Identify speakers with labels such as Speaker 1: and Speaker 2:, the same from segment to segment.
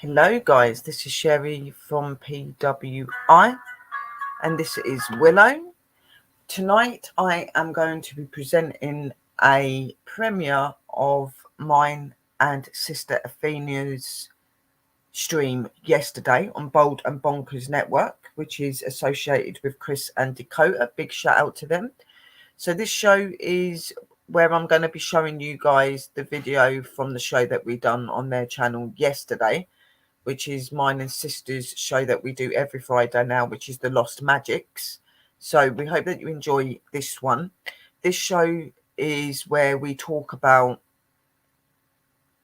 Speaker 1: Hello guys, this is Sherry from PWI and this is Willow. Tonight I am going to be presenting a premiere of mine and sister Aphina's stream yesterday on Bold and Bonkers Network, which is associated with Chris and Dakota. Big shout out to them. So this show is where I'm going to be showing you guys the video from the show that we done on their channel yesterday, which is mine and sister's show that we do every Friday now, which is the Lost Magics. So we hope that you enjoy this one. This show is where we talk about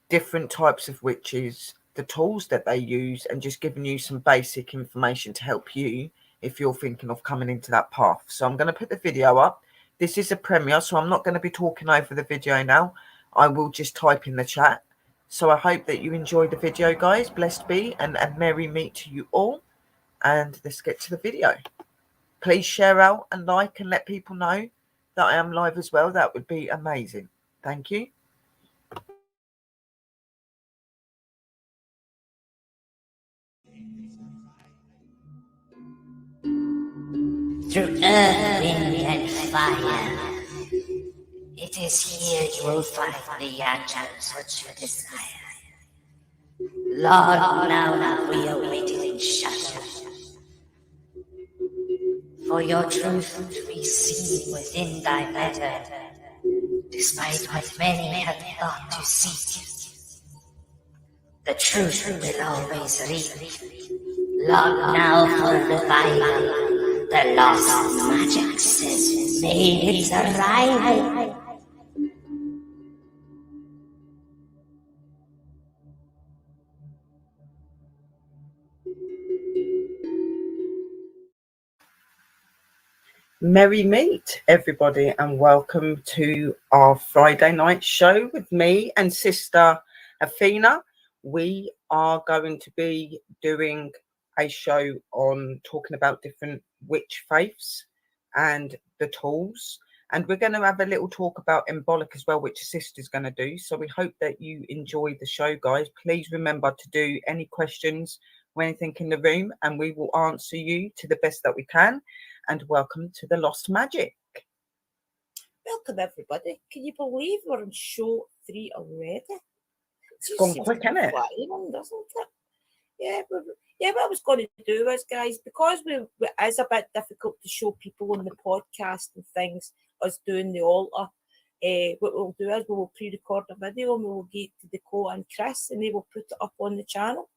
Speaker 1: different types of witches, the tools that they use, and just giving you some basic information to help you if you're thinking of coming into that path. So I'm going to put the video up. This is a premiere, so I'm not going to be talking over the video now. I will just type in the chat. So I hope that you enjoy the video, guys. Blessed be and merry meet to you all. And let's get to the video. Please share out and like and let people know that I am live as well. That would be amazing. Thank you.
Speaker 2: Through earth, wind, and fire, it is here you will find the answers which you desire. Lord, now we are waiting in shadow, for your truth we see within thy matter, despite what many have thought to seek. The truth will always reach. Lord, now for revival. The lost magic says made its arrival.
Speaker 1: Merry meet, everybody, and welcome to our Friday night show with me and sister Aphina. We are going to be doing a show on talking about different witch faiths and the tools, and we're going to have a little talk about embolic as well, which sister's going to do. So we hope that you enjoy the show, guys. Please remember to do any questions or anything in the room, and we will answer you to the best that we can. And welcome to the Lost Magic.
Speaker 3: Welcome everybody. Can you believe we're on show 3 already?
Speaker 1: It's gone quick, isn't it?
Speaker 3: Flying, doesn't it? Yeah, what I was going to do is, guys, because it is a bit difficult to show people on the podcast and things, us doing the altar, what we'll do is we will pre-record a video and we will get to Dakota and Chris and they will put it up on the channel.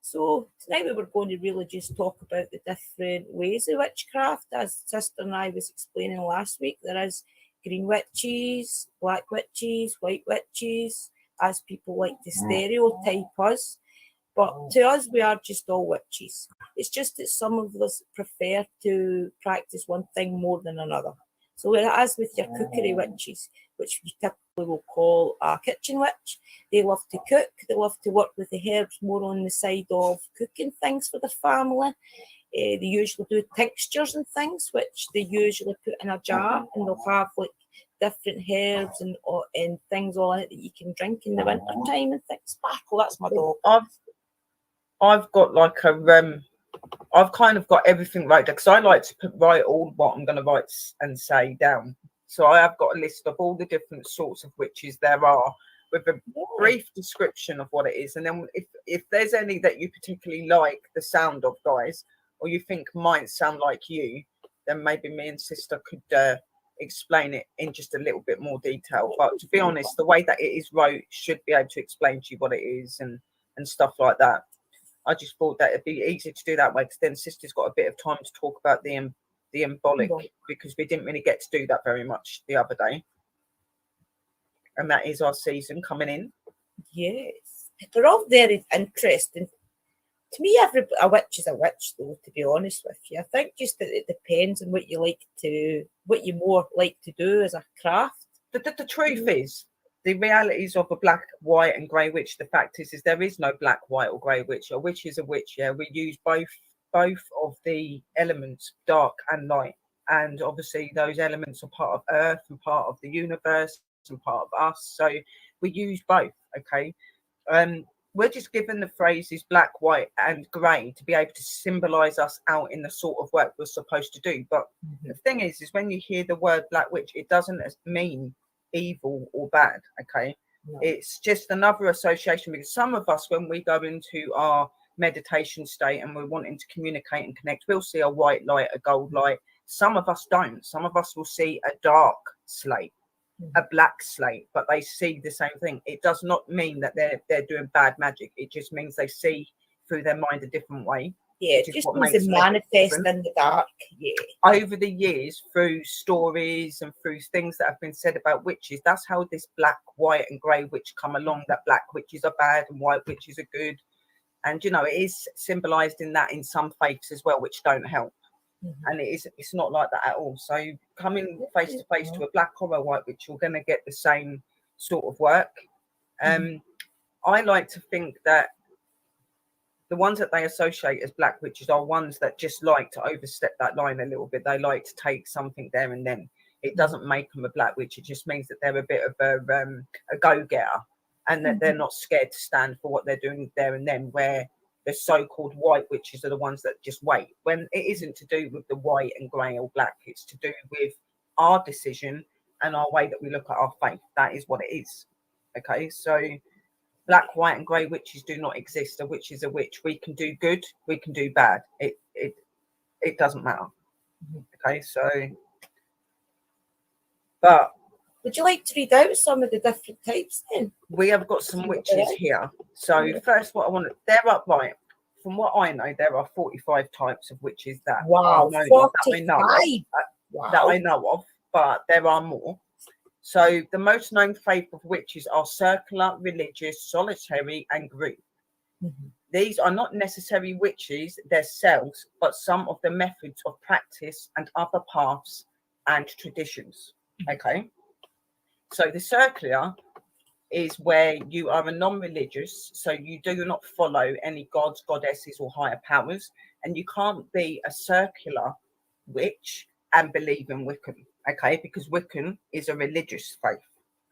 Speaker 3: So tonight we were going to really just talk about the different ways of witchcraft. As Sister and I was explaining last week, there is green witches, black witches, white witches, as people like to stereotype us. But to us, we are just all witches. It's just that some of us prefer to practice one thing more than another. So as with your cookery witches, which we typically will call a kitchen witch, they love to cook. They love to work with the herbs more on the side of cooking things for the family. They usually do tinctures and things, which they usually put in a jar, and they'll have like different herbs and things all in it that you can drink in the winter time and things. Sparkle, that's my dog.
Speaker 1: I've got like I've kind of got everything right there because I like to write all what I'm going to write and say down. So I have got a list of all the different sorts of witches there are, with a brief description of what it is. And then if there's any that you particularly like the sound of, guys, or you think might sound like you, then maybe me and sister could explain it in just a little bit more detail. But to be honest, the way that it is wrote should be able to explain to you what it is and stuff like that. I just thought that it'd be easy to do that way because then sister's got a bit of time to talk about the embolic, because we didn't really get to do that very much the other day. And that is our season coming in.
Speaker 3: Yes. They're all very interesting. To me, a witch is a witch, though, to be honest with you. I think just that it depends on what you more like to do as a craft.
Speaker 1: The truth is, the realities of a black, white, and grey witch, the fact is there is no black, white, or grey witch. A witch is a witch, yeah. We use both of the elements, dark and light. And obviously those elements are part of earth and part of the universe and part of us. So we use both, okay? we're just given the phrases black, white, and grey to be able to symbolise us out in the sort of work we're supposed to do. But the thing is when you hear the word black witch, it doesn't mean evil or bad. Okay, it's just another association, because some of us, when we go into our meditation state and we're wanting to communicate and connect, we'll see a white light, a gold light. Some of us don't. Some of us will see a dark slate, a black slate, but they see the same thing. It does not mean that they're doing bad magic. It just means they see through their mind a different way.
Speaker 3: Yeah, it just means they manifest in the dark. Yeah.
Speaker 1: Over the years, through stories and through things that have been said about witches, that's how this black, white, and grey witch come along. That black witches are bad and white witches are good. And you know, it is symbolized in that in some faiths as well, which don't help. And it's not like that at all. So coming face to face to a black or a white witch, you're going to get the same sort of work. I like to think that the ones that they associate as black witches are ones that just like to overstep that line a little bit. They like to take something there and then. It doesn't make them a black witch. It just means that they're a bit of a go-getter, and that they're not scared to stand for what they're doing there and then, where the so-called white witches are the ones that just wait, when it isn't to do with the white and grey or black. It's to do with our decision and our way that we look at our faith. That is what it is. Okay, so black, white, and grey witches do not exist. A witch is a witch. We can do good, we can do bad. It doesn't matter. Okay, so, but
Speaker 3: would you like to read out some of the different types then?
Speaker 1: We have got some witches here. So first, what I want to, they're upright. From what I know, there are 45 types of witches that
Speaker 3: wow,
Speaker 1: I
Speaker 3: 45.
Speaker 1: That I know of, but there are more. So the most known faith of witches are circular, religious, solitary, and group. These are not necessarily witches themselves, but some of the methods of practice and other paths and traditions. Okay. So the circular is where you are a non-religious, so you do not follow any gods, goddesses, or higher powers, and you can't be a circular witch and believe in Wiccan, okay? Because Wiccan is a religious faith,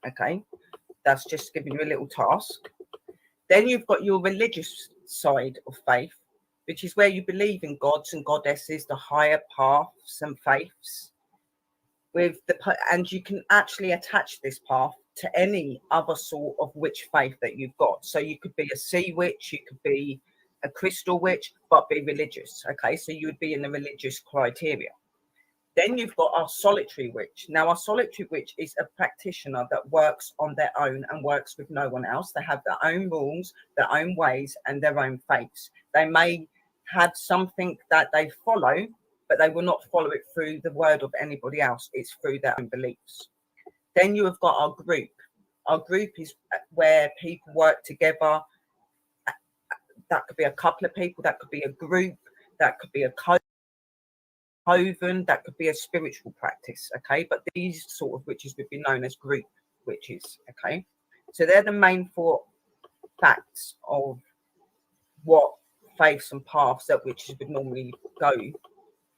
Speaker 1: okay? That's just giving you a little task. Then you've got your religious side of faith, which is where you believe in gods and goddesses, the higher paths and faiths. And you can actually attach this path to any other sort of witch faith that you've got. So you could be a sea witch, you could be a crystal witch, but be religious. Okay, so you would be in the religious criteria. Then you've got our solitary witch. Now, our solitary witch is a practitioner that works on their own and works with no one else. They have their own rules, their own ways, and their own faiths. They may have something that they follow, but they will not follow it through the word of anybody else. It's through their own beliefs. Then you have got our group. Our group is where people work together. That could be a couple of people. That could be a group. That could be a coven. That could be a spiritual practice. Okay, but these sort of witches would be known as group witches. Okay, so they're the main four facts of what faiths and paths that witches would normally go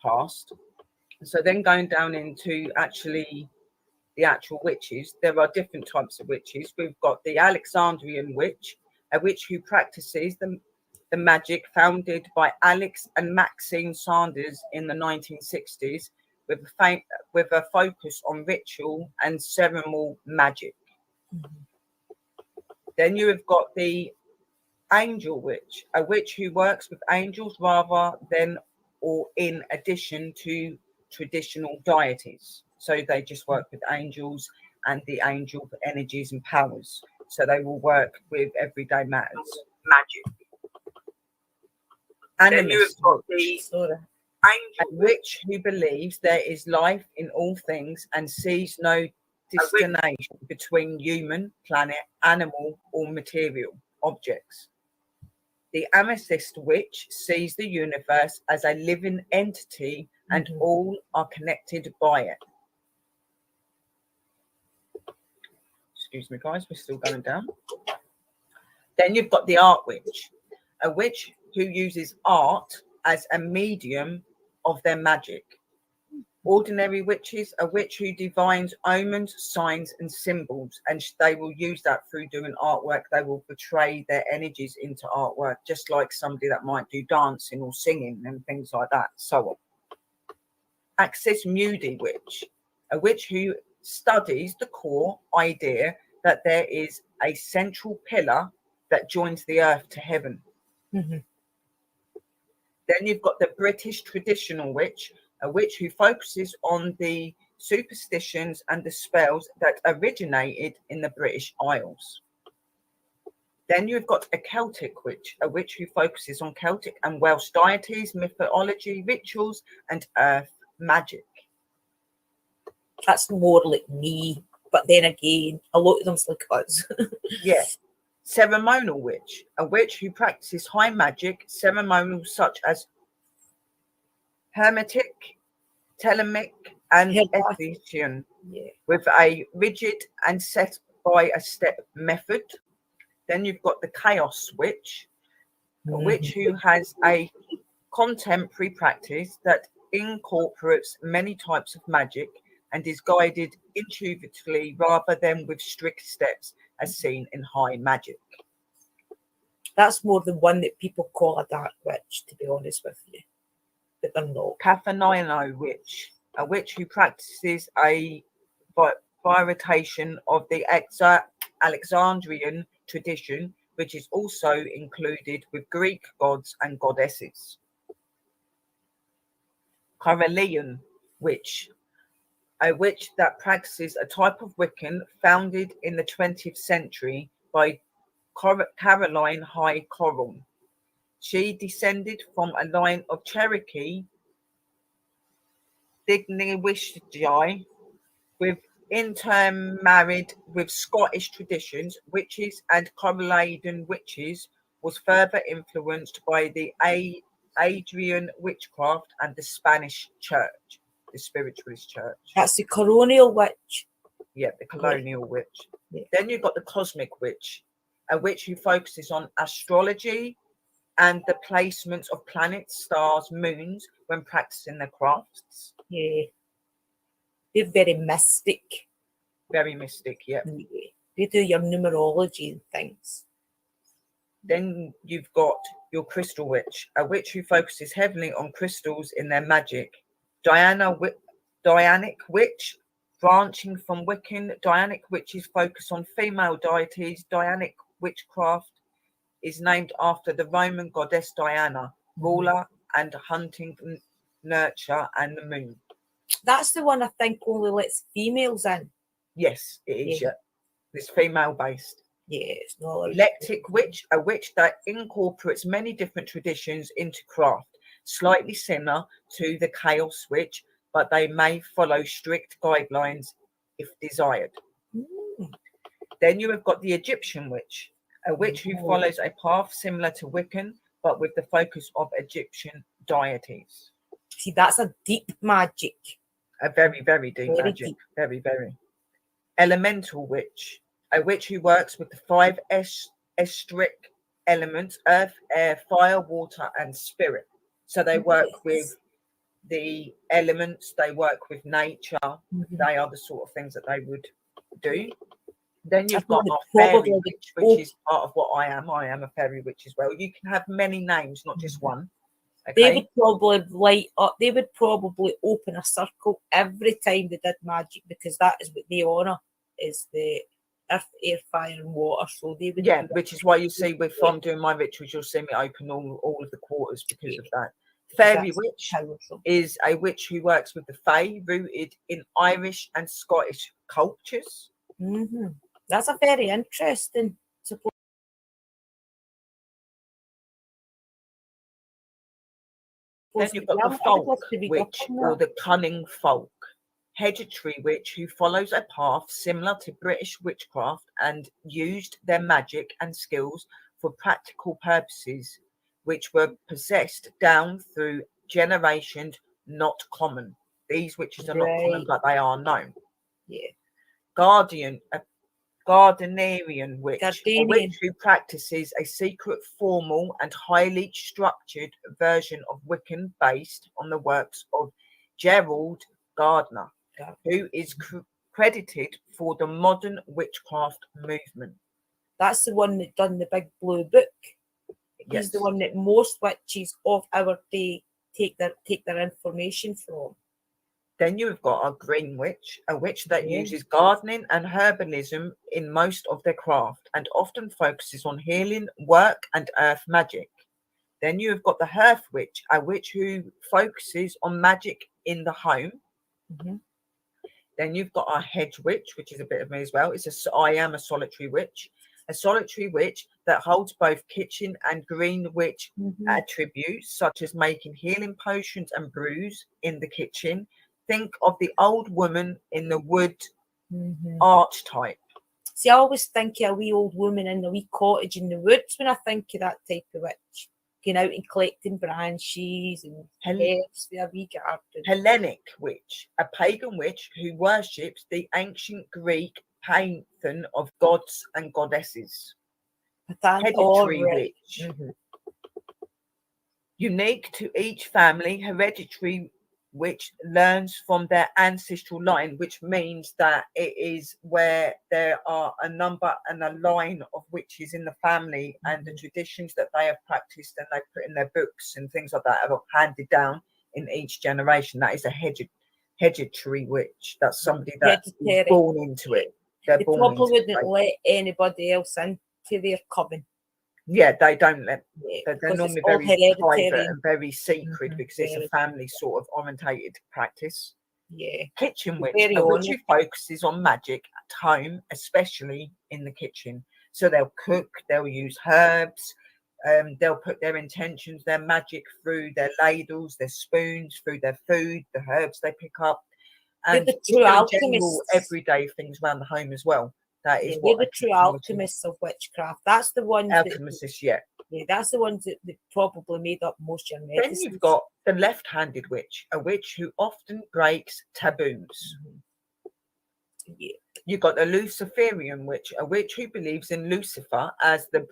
Speaker 1: past. So then going down into the actual witches, there are different types of witches. We've got the Alexandrian witch, a witch who practices the magic founded by Alex and Maxine Sanders in the 1960s, with a focus on ritual and ceremonial magic. Then you have got the angel witch, a witch who works with angels rather than or in addition to traditional deities. So they just work with angels and the angel energies and powers. So they will work with everyday matters. Magic. Then you have got the angel witch who believes there is life in all things and sees no distinction between human, planet, animal, or material objects. The amethyst witch sees the universe as a living entity and all are connected by it. Excuse me, guys, we're still going down. Then you've got the art witch, a witch who uses art as a medium of their magic. Ordinary witches, a witch who divines omens, signs, and symbols, and they will use that through doing artwork. They will portray their energies into artwork, just like somebody that might do dancing or singing and things like that. So on. Axis Moody witch, a witch who studies the core idea that there is a central pillar that joins the earth to heaven.
Speaker 3: Mhm.
Speaker 1: Then you've got the British traditional witch, a witch who focuses on the superstitions and the spells that originated in the British Isles. Then you've got a Celtic witch, a witch who focuses on Celtic and Welsh deities, mythology, rituals, and earth magic.
Speaker 3: That's more like me, but then again, a lot of them's like us.
Speaker 1: Yeah. Ceremonial witch, a witch who practices high magic, ceremonials such as hermetic, telemic, and Ephesian,
Speaker 3: Yeah.
Speaker 1: with a rigid and set by a step method. Then you've got the chaos witch, a witch who has a contemporary practice that incorporates many types of magic and is guided intuitively rather than with strict steps as seen in high magic.
Speaker 3: That's more the one that people call a dark witch, to be honest with you. But they're not.
Speaker 1: Cathanino witch, a witch who practices a variation of the Alexandrian tradition, which is also included with Greek gods and goddesses. Carolean witch, a witch that practices a type of Wiccan founded in the 20th century by Caroline High Coral. She descended from a line of Cherokee Dignywishii with intermarried with Scottish traditions. Witches and Carolingian witches was further influenced by the Adrian witchcraft and the Spanish church, the spiritualist church.
Speaker 3: That's the colonial witch.
Speaker 1: Yeah, the colonial witch.
Speaker 3: Yeah.
Speaker 1: Then you've got the cosmic witch, a witch who focuses on astrology and the placements of planets, stars, moons when practicing their crafts.
Speaker 3: Yeah. They're very mystic.
Speaker 1: Very mystic, yeah.
Speaker 3: Yeah. They do your numerology and things.
Speaker 1: Then you've got your crystal witch, a witch who focuses heavily on crystals in their magic. Dianic witch, branching from Wiccan. Dianic witches focus on female deities. Dianic witchcraft is named after the Roman goddess Diana, ruler and hunting, nurture, and the moon.
Speaker 3: That's the one I think only lets females in.
Speaker 1: Yes, it is. Yeah. It's female based.
Speaker 3: Yeah, it's not.
Speaker 1: Eclectic witch, a witch that incorporates many different traditions into craft, slightly similar to the chaos witch, but they may follow strict guidelines if desired. Then you have got the Egyptian witch, a witch who follows a path similar to Wiccan, but with the focus of Egyptian deities.
Speaker 3: See, that's a deep magic.
Speaker 1: A very, very deep magic.
Speaker 3: Deep.
Speaker 1: Very, very. Elemental witch, a witch who works with the 5 estric elements: earth, air, fire, water, and spirit. So they work with the elements, they work with nature. They are the sort of things that they would do. Then you've got our fairy witch, which is part of what I am. I am a fairy witch as well. You can have many names, not just one. Okay?
Speaker 3: They would probably light up. They would probably open a circle every time they did magic, because that is what they honour, is the earth, air, fire, and water. So they would.
Speaker 1: Yeah, which is why you see if I'm doing my rituals, you'll see me open all of the quarters because of that. Fairy witch is a witch who works with the Fae, rooted in Irish and Scottish cultures.
Speaker 3: That's a very interesting.
Speaker 1: Then you've got the folk witch, or the cunning folk. Hereditary witch who follows a path similar to British witchcraft and used their magic and skills for practical purposes, which were possessed down through generations, not common. These witches are not common, but they are known.
Speaker 3: Yeah.
Speaker 1: Gardnerian witch, a witch who practices a secret, formal, and highly structured version of Wiccan based on the works of Gerald Gardner, who is credited for the modern witchcraft movement.
Speaker 3: That's the one that done the big blue book.
Speaker 1: Yes.
Speaker 3: He's the one that most witches of our day take their information from.
Speaker 1: Then you've got a green witch, a witch that uses gardening and herbalism in most of their craft and often focuses on healing, work, and earth magic. Then you've got the hearth witch, a witch who focuses on magic in the home.
Speaker 3: Mm-hmm.
Speaker 1: Then you've got a hedge witch, which is a bit of me as well. I am a solitary witch. A solitary witch that holds both kitchen and green witch attributes, such as making healing potions and brews in the kitchen. Think of the old woman in the wood archetype.
Speaker 3: See, I always think of a wee old woman in a wee cottage in the woods when I think of that type of witch. Going out and collecting branches and herbs for a wee garden.
Speaker 1: Hellenic witch, a pagan witch who worships the ancient Greek pantheon of gods and goddesses. Hereditary witch. Unique to each family, hereditary witch learns from their ancestral line, which means that it is where there are a number and a line of witches in the family, and the traditions that they have practiced and they put in their books and things like that are handed down in each generation. That is a hereditary witch. That's somebody that's born into it.
Speaker 3: They probably wouldn't let anybody else into their coven.
Speaker 1: Yeah, they don't let. They're normally very private and very secret because it's a family sort of orientated practice.
Speaker 3: Yeah.
Speaker 1: Kitchen witch, a witch who focuses on magic at home, especially in the kitchen. So they'll cook, they'll use herbs, they'll put their intentions, their magic through their ladles, their spoons, through their food, the herbs they pick up, and
Speaker 3: the true
Speaker 1: general everyday things around the home as well. That is what
Speaker 3: the true alchemists of witchcraft. That's the ones
Speaker 1: alchemists, yeah,
Speaker 3: that's the ones that probably made up most of your medicines.
Speaker 1: Then you've got the left-handed witch, a witch who often breaks taboos.
Speaker 3: Yeah.
Speaker 1: You've got the Luciferian witch, a witch who believes in Lucifer as the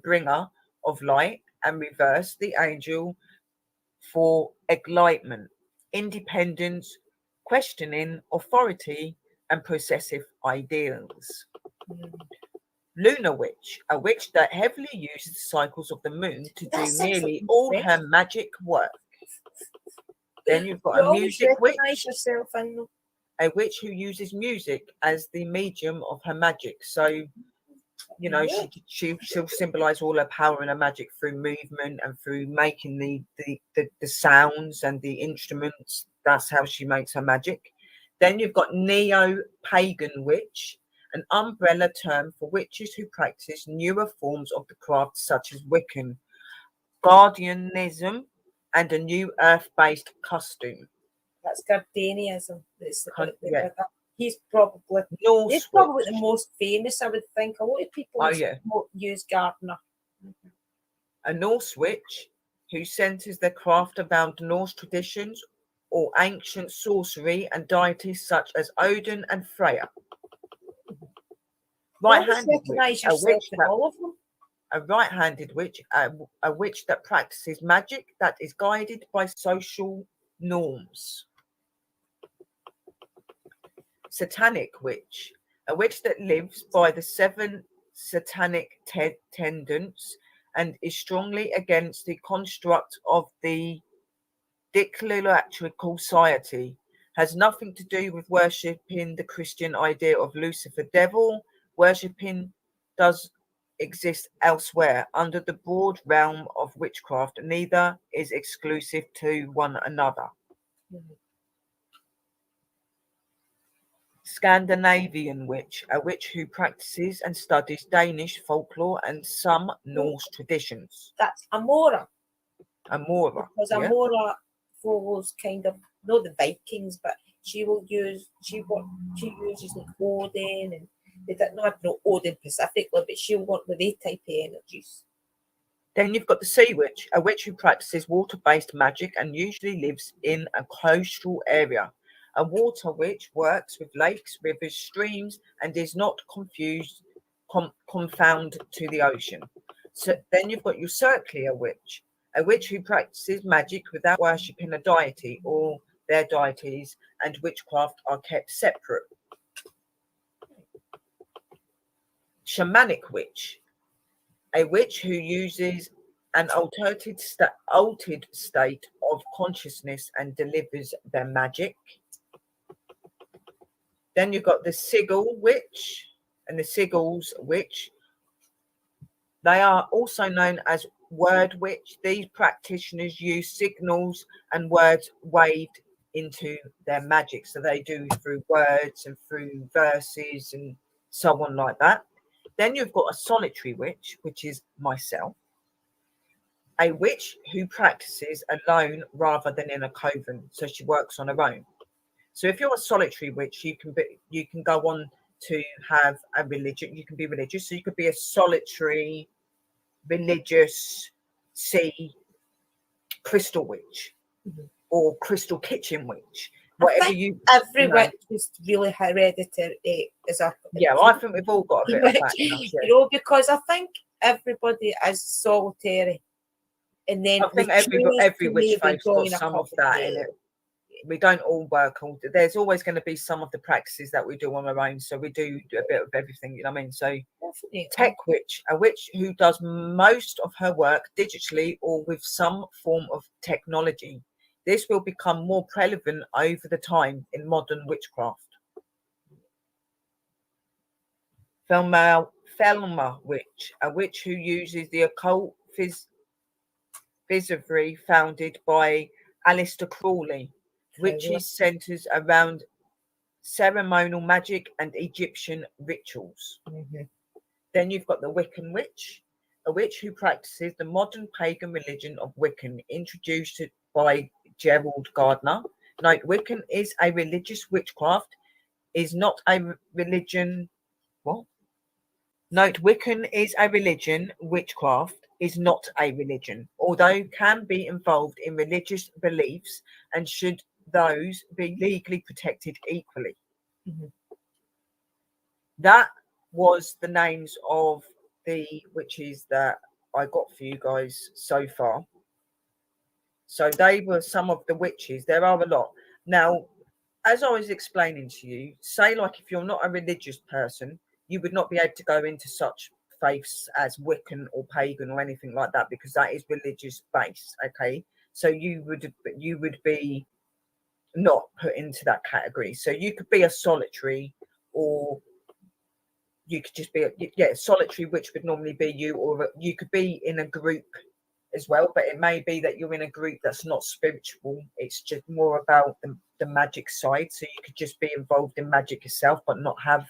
Speaker 1: bringer of light, and reverse the angel for enlightenment, independence, questioning authority, and possessive ideals. Lunar witch, a witch that heavily uses the cycles of the moon to do nearly all her magic work. Then you've got a music witch, a witch who uses music as the medium of her magic. So, you know, she'll symbolize all her power and her magic through movement and through making the sounds and the instruments. That's how she makes her magic. Then you've got neo-pagan witch, an umbrella term for witches who practice newer forms of the craft, such as Wiccan, guardianism, and a new earth-based custom.
Speaker 3: That's Gardenianism. He's probably the most famous, I would think. A lot of people use Gardner.
Speaker 1: A Norse witch who centers their craft around Norse traditions or ancient sorcery and deities such as Odin and Freya. Right-handed witch, a right-handed witch, a witch that practices magic that is guided by social norms. Satanic witch, a witch that lives by the 7 satanic tenets and is strongly against the construct of the declaratorial society, has nothing to do with worshipping the Christian idea of Lucifer devil. Worshipping does exist elsewhere under the broad realm of witchcraft. Neither is exclusive to one another. Scandinavian witch, a witch who practices and studies Danish folklore and some Norse traditions.
Speaker 3: That's Amora.
Speaker 1: Amora.
Speaker 3: Because Amora follows kind of not the Vikings, but she uses like Odin, and they don't have no Odin specifically, but she'll work with their type of energies.
Speaker 1: Then you've got the sea witch, a witch who practices water-based magic and usually lives in a coastal area. A water witch works with lakes, rivers, streams, and is not confound to the ocean. So then you've got your circular witch, a witch who practices magic without worshipping a deity or their deities and witchcraft are kept separate. Shamanic witch, a witch who uses an altered state of consciousness and delivers their magic. Then you've got the sigil witch and the sigils witch. They are also known as word witch. These practitioners use signals and words waved into their magic. So they do through words and through verses and so on like that. Then you've got a solitary witch, which is myself. A witch who practices alone rather than in a coven. So she works on her own. So if you're a solitary witch, you can go on to have a religion. You can be religious. So you could be a solitary, religious, crystal witch, or crystal kitchen witch. Whatever
Speaker 3: every witch is really hereditary.
Speaker 1: I think we've all got a bit of that in us, yeah.
Speaker 3: You know, because I think everybody is solitary, and then
Speaker 1: I think every witch faith's got some of that in it. We don't all work all. There's always going to be some of the practices that we do on our own. So we do a bit of everything. You know what I mean? So
Speaker 3: definitely.
Speaker 1: Tech witch, a witch who does most of her work digitally or with some form of technology. This will become more prevalent over the time in modern witchcraft. Thelma witch, a witch who uses the occult physivry founded by Aleister Crowley. Witches centers around ceremonial magic and Egyptian rituals. Then you've got the Wiccan witch, a witch who practices the modern pagan religion of Wiccan, introduced by Gerald Gardner. Note, Wiccan is a religious witchcraft, is not a religion. What? Note, Wiccan is a religion, witchcraft is not a religion, although can be involved in religious beliefs and should those be legally protected equally. That was the names of the witches that I got for you guys so far. So they were some of the witches. There are a lot. Now, as I was explaining to you, say like if you're not a religious person, you would not be able to go into such faiths as Wiccan or pagan or anything like that, because that is religious based. Okay, so you would be not put into that category. So you could be a solitary, or you could just be solitary, which would normally be you, or you could be in a group as well, but it may be that you're in a group that's not spiritual, it's just more about the magic side. So you could just be involved in magic yourself but not have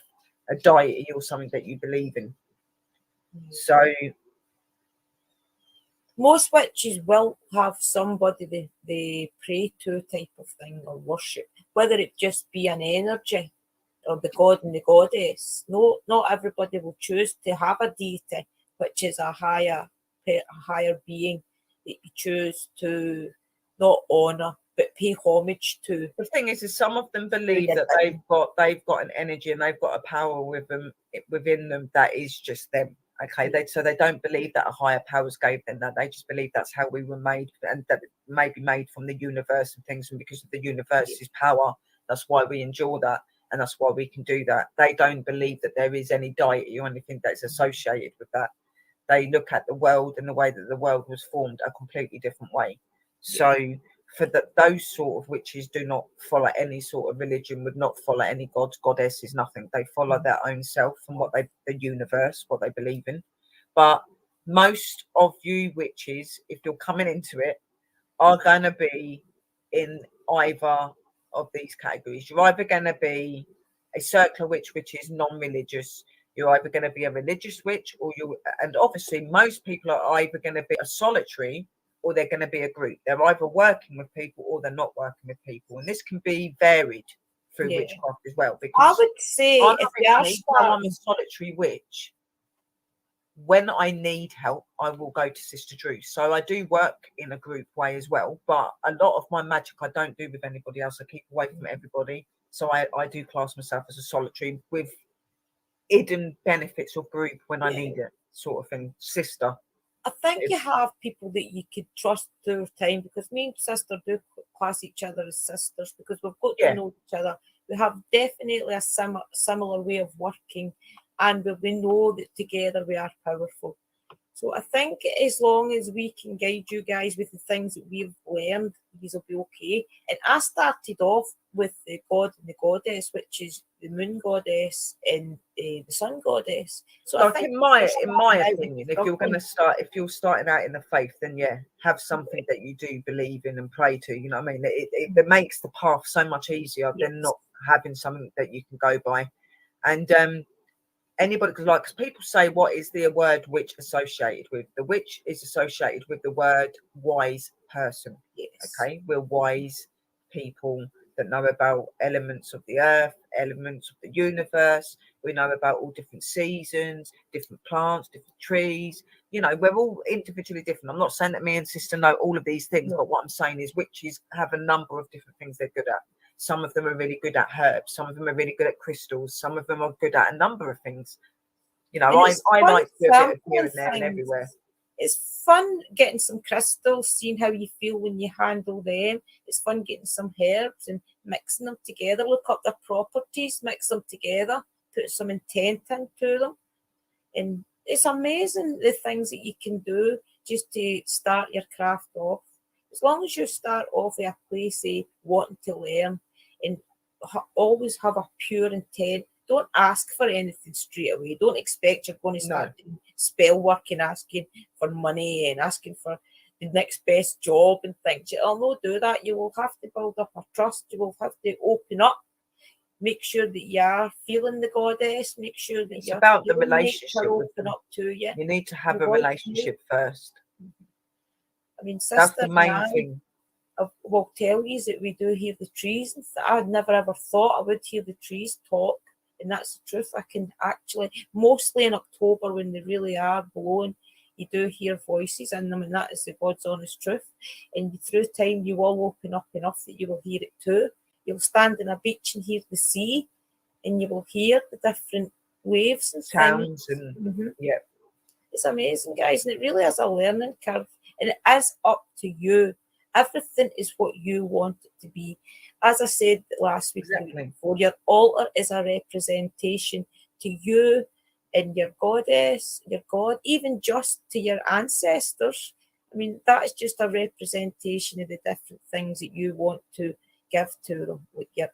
Speaker 1: a deity or something that you believe in. So
Speaker 3: most witches will have somebody they pray to, type of thing, or worship, whether it just be an energy or the god and the goddess. No, not everybody will choose to have a deity, which is a higher being that you choose to not honour but pay homage to.
Speaker 1: The thing is some of them believe that they've got an energy and they've got a power within them that is just them. Okay, so they don't believe that a higher powers gave them that. They just believe that's how we were made, and that it may be made from the universe and things, and because of the universe's power, that's why we endure that, and that's why we can do that. They don't believe that there is any deity or anything that's associated with that. They look at the world and the way that the world was formed a completely different way. So for those sort of witches do not follow any sort of religion, would not follow any gods, goddesses, nothing. They follow their own self and the universe, what they believe in. But most of you witches, if you're coming into it, are going to be in either of these categories. You're either going to be a circular witch, which is non-religious. You're either going to be a religious witch, and obviously most people are either going to be a solitary, or they're going to be a group. They're either working with people or they're not working with people. And this can be varied through witchcraft as well. Because
Speaker 3: I would say
Speaker 1: I'm a solitary witch, when I need help, I will go to Sister Drew. So I do work in a group way as well. But a lot of my magic I don't do with anybody else. I keep away from everybody. So I do class myself as a solitary with hidden benefits of group when I need it, sort of thing. Sister.
Speaker 3: I think you have people that you could trust through time, because me and sister do class each other as sisters, because we've got to know each other. We have definitely a similar way of working, and we know that together we are powerful. So I think as long as we can guide you guys with the things that we've learned, these will be okay. And I started off with the god and the goddess, which is the moon goddess and the sun goddess. So
Speaker 1: like
Speaker 3: I think
Speaker 1: in my opinion, if you're starting out in the faith, then have something that you do believe in and pray to. You know what I mean? It makes the path so much easier than not having something that you can go by. And anybody, because people say, what is the word witch associated with? The witch is associated with the word wise person. Okay, we're wise people that know about elements of the earth, elements of the universe. We know about all different seasons, different plants, different trees. You know, we're all individually different. I'm not saying that me and sister know all of these things, but what I'm saying is witches have a number of different things they're good at. Some of them are really good at herbs. Some of them are really good at crystals. Some of them are good at a number of things. You know, I like to do a bit of here and there and everywhere.
Speaker 3: It's fun getting some crystals, seeing how you feel when you handle them. It's fun getting some herbs and mixing them together. Look up their properties, mix them together, put some intent into them. And it's amazing the things that you can do just to start your craft off. As long as you start off with a place of wanting to learn and always have a pure intent. Don't ask for anything straight away. Don't expect you're going to start doing spell work and asking for money and asking for the next best job and things. You'll not do that. You will have to build up a trust. You will have to open up. Make sure that you are feeling the goddess. Make sure that you're
Speaker 1: about the relationship.
Speaker 3: Open up to you.
Speaker 1: You need to have a relationship first.
Speaker 3: I mean, sister,
Speaker 1: that's the main thing.
Speaker 3: I will tell you that we do hear the trees. I had never ever thought I would hear the trees talk. And that's the truth. I can actually, mostly in October when they really are blowing, you do hear voices in them, and that is the God's honest truth. And through time, you will open up enough that you will hear it too. You'll stand on a beach and hear the sea, and you will hear the different waves and
Speaker 1: sounds. And
Speaker 3: it's amazing, guys. And it really is a learning curve, and it is up to you. Everything is what you want it to be. As I said last week, before, your altar is a representation to you and your goddess, your God, even just to your ancestors. I mean, that is just a representation of the different things that you want to give to them. Like your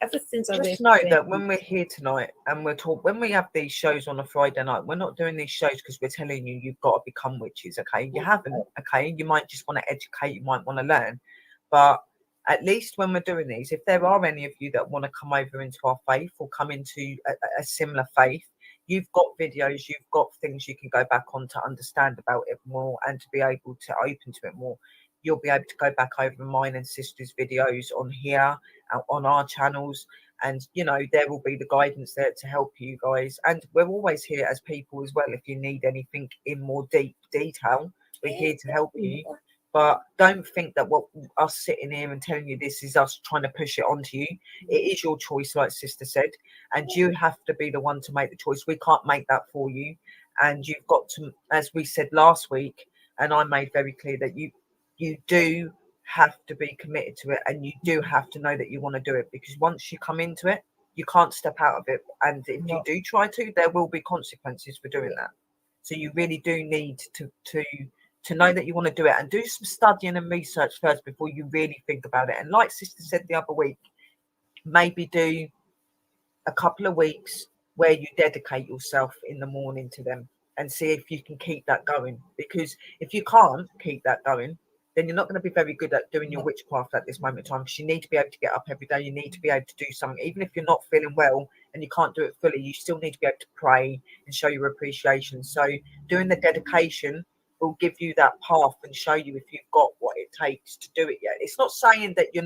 Speaker 3: everything's a
Speaker 1: just know that when we're here tonight and when we have these shows on a Friday night, we're not doing these shows because we're telling you you've got to become witches. Okay, you haven't. Okay, you might just want to educate, you might want to learn, but at least when we're doing these, if there are any of you that want to come over into our faith or come into a similar faith, you've got videos, you've got things you can go back on to understand about it more and to be able to open to it more. You'll be able to go back over mine and sister's videos on here, on our channels, and you know there will be the guidance there to help you guys. And we're always here as people as well. If you need anything in more deep detail, we're here to help you. But don't think that what us sitting here and telling you this is us trying to push it onto you. It is your choice, like sister said, and you have to be the one to make the choice. We can't make that for you, and you've got to, as we said last week, and I made very clear that you do have to be committed to it, and you do have to know that you want to do it, because once you come into it, you can't step out of it. And if you do try to, there will be consequences for doing that. So you really do need to know that you want to do it, and do some studying and research first before you really think about it. And like sister said the other week, maybe do a couple of weeks where you dedicate yourself in the morning to them and see if you can keep that going. Because if you can't keep that going, then you're not going to be very good at doing your witchcraft at this moment in time, because you need to be able to get up every day. You need to be able to do something, even if you're not feeling well and you can't do it fully, you still need to be able to pray and show your appreciation. So doing the dedication will give you that path and show you if you've got what it takes to do it yet. It's not saying that you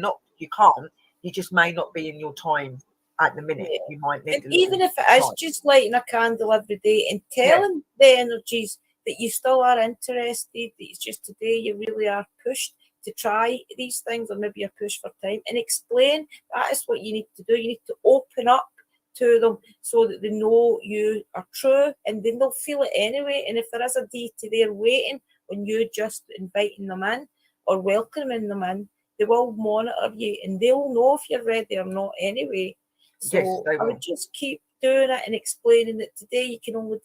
Speaker 1: can't, you just may not be in your time at the minute. You might need,
Speaker 3: even if it is just lighting a candle every day and telling the energies that you still are interested, that it's just today you really are pushed to try these things, or maybe you're pushed for time, and explain that is what you need to do. You need to open up to them so that they know you are true, and then they'll feel it anyway. And if there is a deity there waiting on you just inviting them in or welcoming them in, they will monitor you and they'll know if you're ready or not anyway. So
Speaker 1: Yes, they
Speaker 3: I
Speaker 1: will.
Speaker 3: would just keep doing it and explaining that today you can only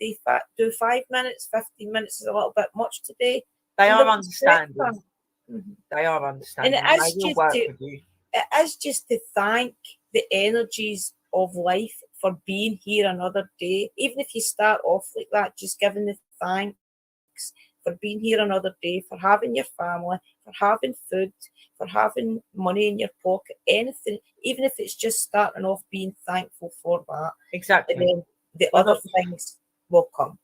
Speaker 3: do 5 minutes, 15 minutes is a little bit much today.
Speaker 1: They
Speaker 3: And
Speaker 1: are
Speaker 3: they'll
Speaker 1: understanding.
Speaker 3: respect that. Mhm.
Speaker 1: They are understanding.
Speaker 3: And
Speaker 1: And they will work with you.
Speaker 3: it is just to thank the energies of life for being here another day. Even if you start off like that, just giving the thanks for being here another day, for having your family, for having food, for having money in your pocket, anything, even if it's just starting off being thankful for that.
Speaker 1: Exactly.
Speaker 3: And then the other things will come.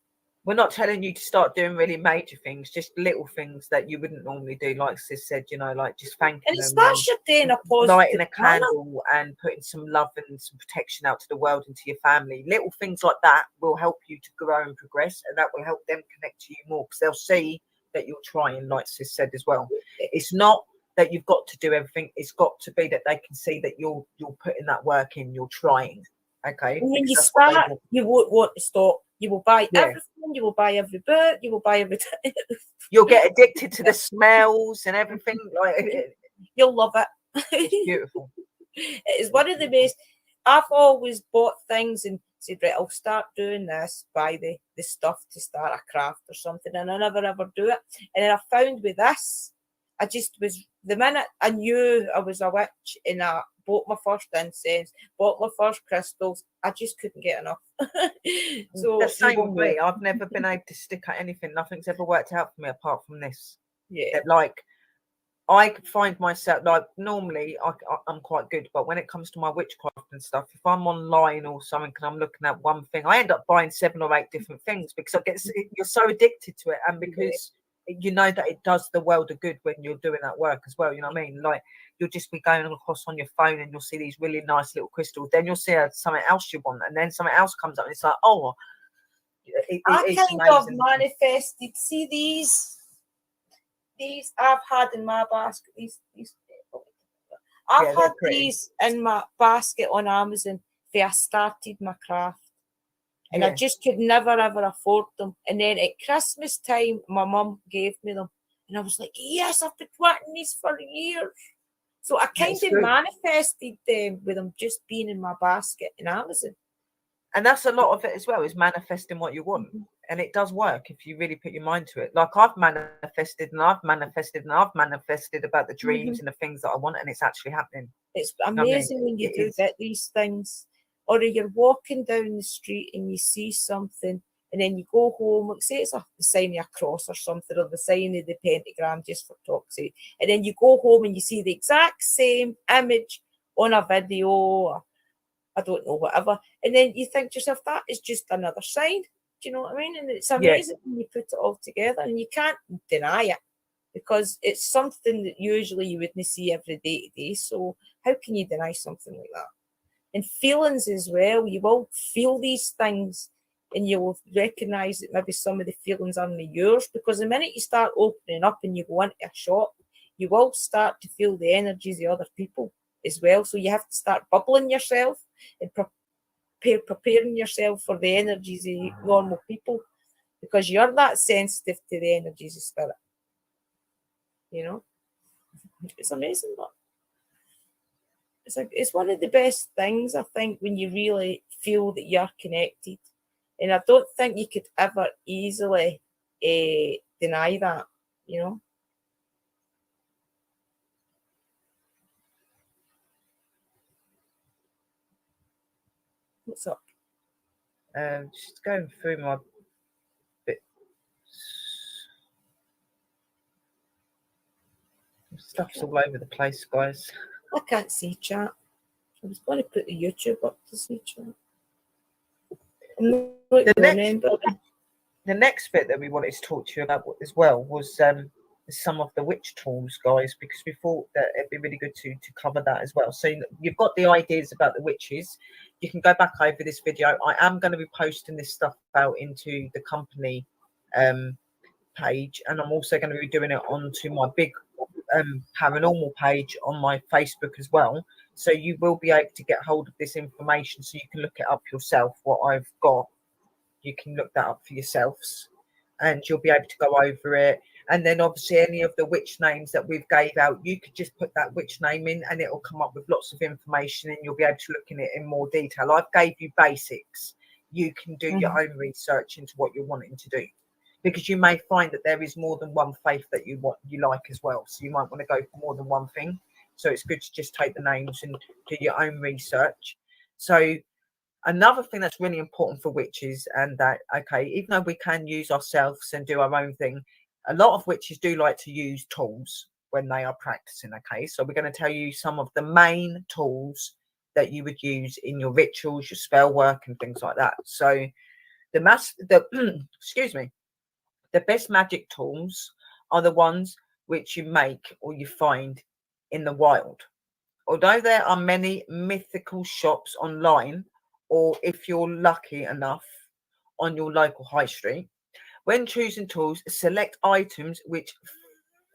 Speaker 1: We're not telling you to start doing really major things, just little things that you wouldn't normally do. Like Sis said, you know, like just thanking
Speaker 3: And it
Speaker 1: them,
Speaker 3: starts your day in a positive
Speaker 1: lighting a
Speaker 3: manner.
Speaker 1: candle and putting some love and some protection out to the world and to your family. Little things like that will help you to grow and progress, and that will help them connect to you more because they'll see that you're trying, like Sis said as well. It's not that you've got to do everything. It's got to be that they can see that you're putting that work in, you're trying. Okay.
Speaker 3: And when you start, you won't want to stop. You will buy everything. You will buy every book. You will buy every.
Speaker 1: You'll get addicted to the smells and everything. Like
Speaker 3: you'll love it.
Speaker 1: It's beautiful.
Speaker 3: It is one of the best. I've always bought things and said, right, I'll start doing this, buy the stuff to start a craft or something, and I never ever do it. And then I found with this, I just was, the minute I knew I was a witch and I bought my first incense, bought my first crystals, I just couldn't get enough. So
Speaker 1: the same with me. I've never been able to stick at anything. Nothing's ever worked out for me apart from this.
Speaker 3: Yeah.
Speaker 1: Like I find myself, like normally I'm quite good, but when it comes to my witchcraft and stuff, if I'm online or something and I'm looking at one thing, I end up buying 7 or 8 different things because you're so addicted to it, and because you know that it does the world of good when you're doing that work as well. You know what I mean? Like you'll just be going across on your phone and you'll see these really nice little crystals. Then you'll see something else you want, and then something else comes up, and it's like, oh,
Speaker 3: I kind of manifested. See these I've had in my basket. I've had these in my basket on Amazon where I started my craft. And I just could never ever afford them. And then at Christmas time, my mum gave me them. And I was like, yes, I've been wanting these for years. So I kind of manifested them with them just being in my basket in Amazon.
Speaker 1: And that's a lot of it as well, is manifesting what you want. And it does work if you really put your mind to it. Like I've manifested and I've manifested and I've manifested about the dreams and the things that I want, and it's actually happening.
Speaker 3: It's amazing when you do get these things. Or you're walking down the street and you see something, and then you go home, like say it's the sign of a cross or something, or the sign of the pentagram, just for talk's sake, and then you go home and you see the exact same image on a video, or I don't know, whatever, and then you think to yourself, that is just another sign. Do you know what I mean? And it's amazing when you put it all together, and you can't deny it because it's something that usually you wouldn't see every day to day. So how can you deny something like that? And feelings as well. You will feel these things and you will recognise that maybe some of the feelings aren't yours, because the minute you start opening up and you go into a shop, you will start to feel the energies of other people as well. So you have to start bubbling yourself and preparing yourself for the energies of normal people, because you're that sensitive to the energies of spirit. You know? It's amazing, but it's one of the best things, I think, when you really feel that you're connected. And I don't think you could ever easily deny that, you know. What's up?
Speaker 1: Just going through my bits. Stuff's all over the place, guys.
Speaker 3: I can't see chat. I was going to put the YouTube up to see chat.
Speaker 1: The next bit that we wanted to talk to you about as well was some of the witch tools, guys, because we thought that it'd be really good to cover that as well. So you've got the ideas about the witches. You can go back over this video. I am going to be posting this stuff out into the company page, and I'm also going to be doing it onto my big paranormal page on my Facebook as well. So you will be able to get hold of this information, so you can look it up yourself. What I've got, you can look that up for yourselves, and you'll be able to go over it. And then obviously any of the witch names that we've gave out, you could just put that witch name in and it'll come up with lots of information, and you'll be able to look in it in more detail. I've gave you basics. You can do your own research into what you're wanting to do, because you may find that there is more than one faith that you like as well. So you might want to go for more than one thing. So it's good to just take the names and do your own research. So another thing that's really important for witches, and that, okay, even though we can use ourselves and do our own thing, a lot of witches do like to use tools when they are practicing. Okay, so we're going to tell you some of the main tools that you would use in your rituals, your spell work, and things like that. So excuse me, the best magic tools are the ones which you make or you find in the wild. Although there are many mythical shops online, or if you're lucky enough, on your local high street, when choosing tools, select items which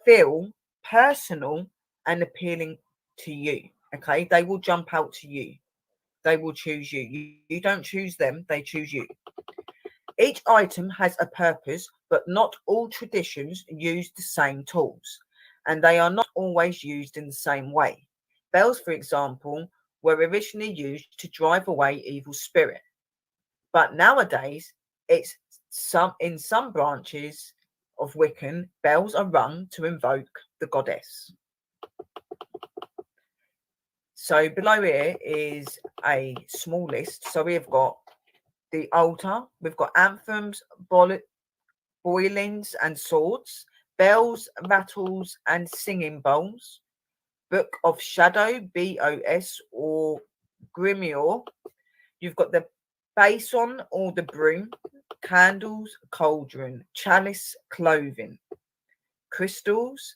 Speaker 1: feel personal and appealing to you. Okay, they will jump out to you. They will choose you. You don't choose them, they choose you. Each item has a purpose, but not all traditions use the same tools, and they are not always used in the same way. Bells, for example, were originally used to drive away evil spirit, but nowadays it's in some branches of Wiccan, bells are rung to invoke the goddess. So below here is a small list. So we've got the altar, we've got anthems, boilings and swords, bells, rattles and singing bowls, book of shadow, BOS, or grimoire. You've got the bason or the broom, candles, cauldron, chalice, clothing, crystals,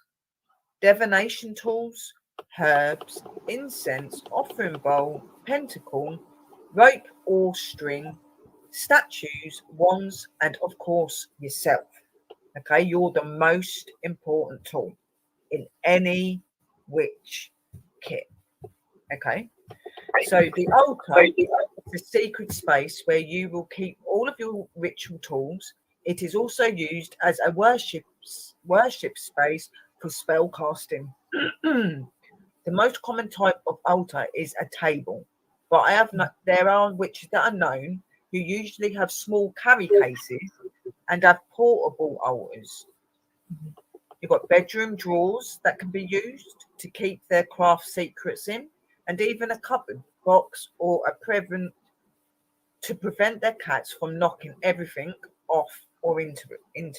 Speaker 1: divination tools, herbs, incense, offering bowl, pentacle, rope or string, statues, wands, and of course yourself. Okay, you're the most important tool in any witch kit. Okay, so the altar is a secret space where you will keep all of your ritual tools. It is also used as a worship space for spell casting. The most common type of altar is a table, but there are witches that are known who usually have small carry cases and have portable altars. You've got bedroom drawers that can be used to keep their craft secrets in, and even a cupboard box or a to prevent their cats from knocking everything off or into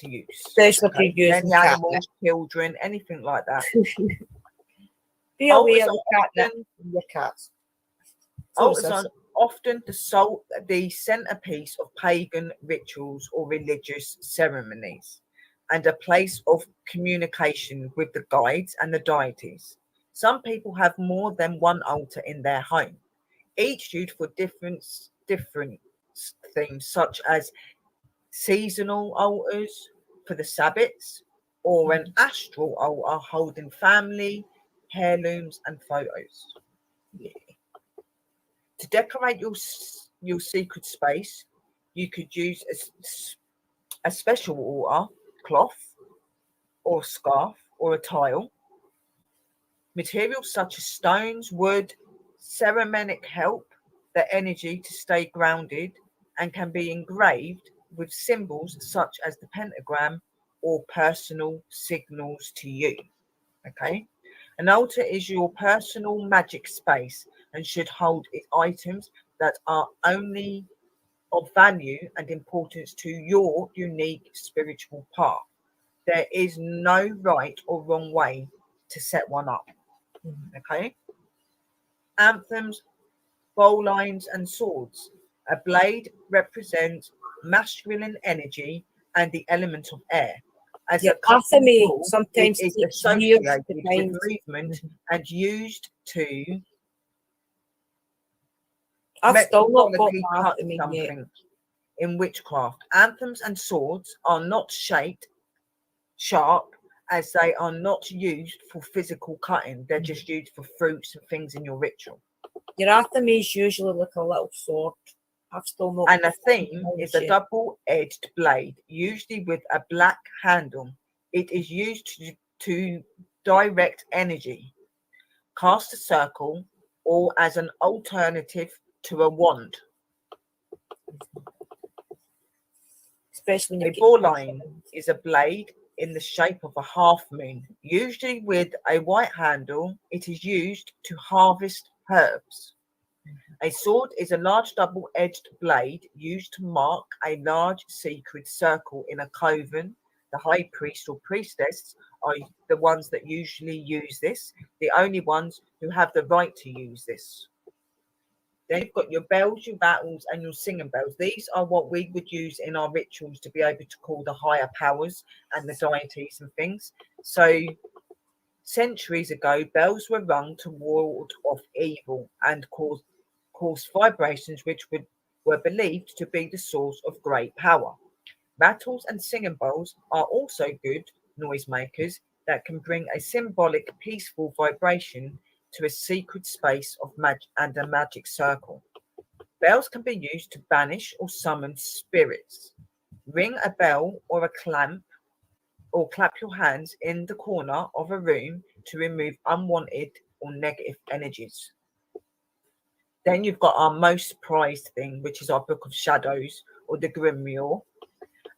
Speaker 1: use.
Speaker 3: Especially if you're using
Speaker 1: any animals, children, anything like that.
Speaker 3: Be aware of
Speaker 1: your cats. Altars are often the centerpiece of pagan rituals or religious ceremonies, and a place of communication with the guides and the deities. Some people have more than one altar in their home, each used for different themes, such as seasonal altars for the Sabbats, or an astral altar holding family, heirlooms, and photos. Yeah. To decorate your secret space, you could use a special altar cloth, or scarf, or a tile. Materials such as stones, wood, ceramic help the energy to stay grounded and can be engraved with symbols such as the pentagram or personal signals to you. Okay, an altar is your personal magic space and should hold items that are only of value and importance to your unique spiritual path. There is no right or wrong way to set one up. Okay, anthems, bow lines, and swords. A blade represents masculine energy and the element of air. As a
Speaker 3: Aphina sometimes
Speaker 1: it is associated with movement and used to
Speaker 3: I've still not got
Speaker 1: cut something in witchcraft. Anthems and swords are not shaped, sharp, as they are not used for physical cutting. They're just used for fruits and things in your ritual.
Speaker 3: Your Aphina is usually like a little sword. I've still not.
Speaker 1: And a theme is a double-edged blade, usually with a black handle. It is used to direct energy, cast a circle, or as an alternative to a wand.
Speaker 3: Especially when
Speaker 1: A bowline is a blade in the shape of a half moon, usually with a white handle. It is used to harvest herbs. A sword is a large double-edged blade used to mark a large sacred circle in a coven. The high priest or priestess are the ones that usually use this, the only ones who have the right to use this. Then you've got your bells, your battles, and your singing bells. These are what we would use in our rituals to be able to call the higher powers and the deities and things. So centuries ago, bells were rung to ward off evil and cause vibrations which were believed to be the source of great power. Rattles and singing bowls are also good noisemakers that can bring a symbolic, peaceful vibration to a secret space of magic and a magic circle. Bells can be used to banish or summon spirits. Ring a bell or clap your hands in the corner of a room to remove unwanted or negative energies. Then you've got our most prized thing, which is our Book of Shadows or the Grimoire.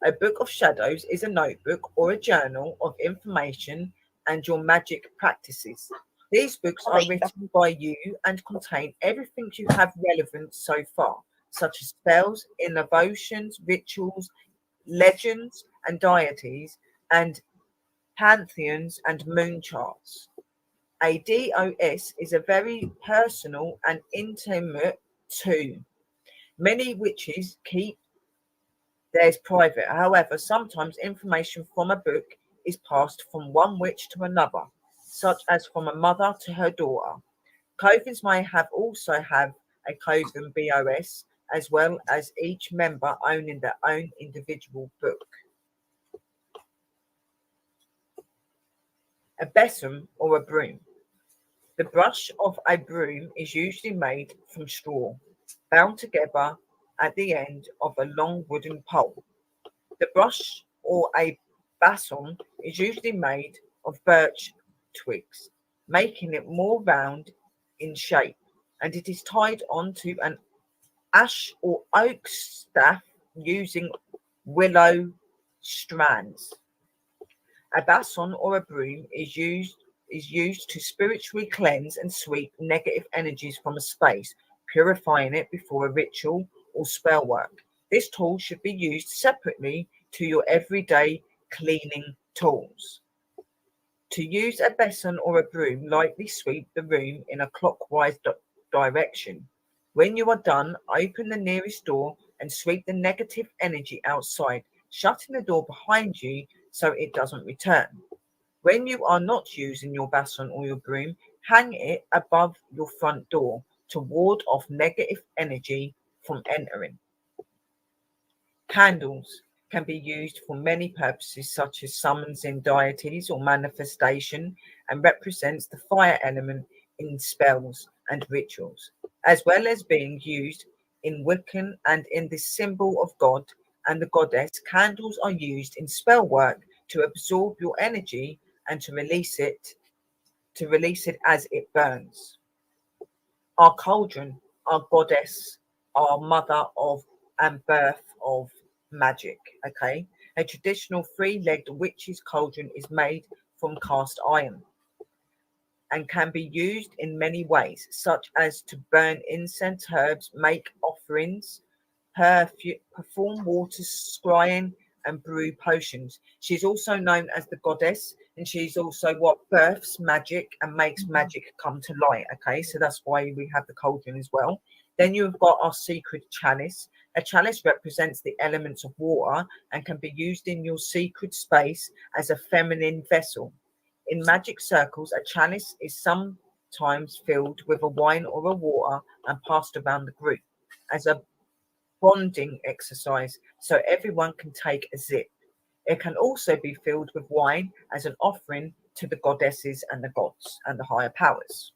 Speaker 1: A Book of Shadows is a notebook or a journal of information and your magic practices. These books are written by you and contain everything you have relevant so far, such as spells, innovations, rituals, legends and deities, and pantheons and moon charts. A DOS is a very personal and intimate tool. Many witches keep theirs private. However, sometimes information from a book is passed from one witch to another, such as from a mother to her daughter. Covens may also have a Coven BOS, as well as each member owning their own individual book. A besom or a broom. The brush of a broom is usually made from straw, bound together at the end of a long wooden pole. The brush or a bason is usually made of birch twigs, making it more round in shape, and it is tied onto an ash or oak staff using willow strands. A bason or a broom is used to spiritually cleanse and sweep negative energies from a space, purifying it before a ritual or spell work. This tool should be used separately to your everyday cleaning tools. To use a basin or a broom, lightly sweep the room in a clockwise direction. When you are done, open the nearest door and sweep the negative energy outside, shutting the door behind you so it doesn't return. When you are not using your basin or your broom, hang it above your front door to ward off negative energy from entering. Candles can be used for many purposes, such as summoning deities or manifestation, and represents the fire element in spells and rituals, as well as being used in Wiccan and in the symbol of God and the goddess. Candles are used in spell work to absorb your energy and to release it as it burns. Our cauldron, our goddess, our mother of and birth of magic. Okay, a traditional three-legged witch's cauldron is made from cast iron and can be used in many ways, such as to burn incense, herbs, make offerings, perform water scrying, and brew potions. She's also known as the goddess, and she's also what births magic and makes magic come to light. Okay, so that's why we have the cauldron as well. Then you've got our secret chalice. A chalice represents the elements of water and can be used in your secret space as a feminine vessel. In magic circles, a chalice is sometimes filled with a wine or a water and passed around the group as a bonding exercise so everyone can take a sip. It can also be filled with wine as an offering to the goddesses and the gods and the higher powers.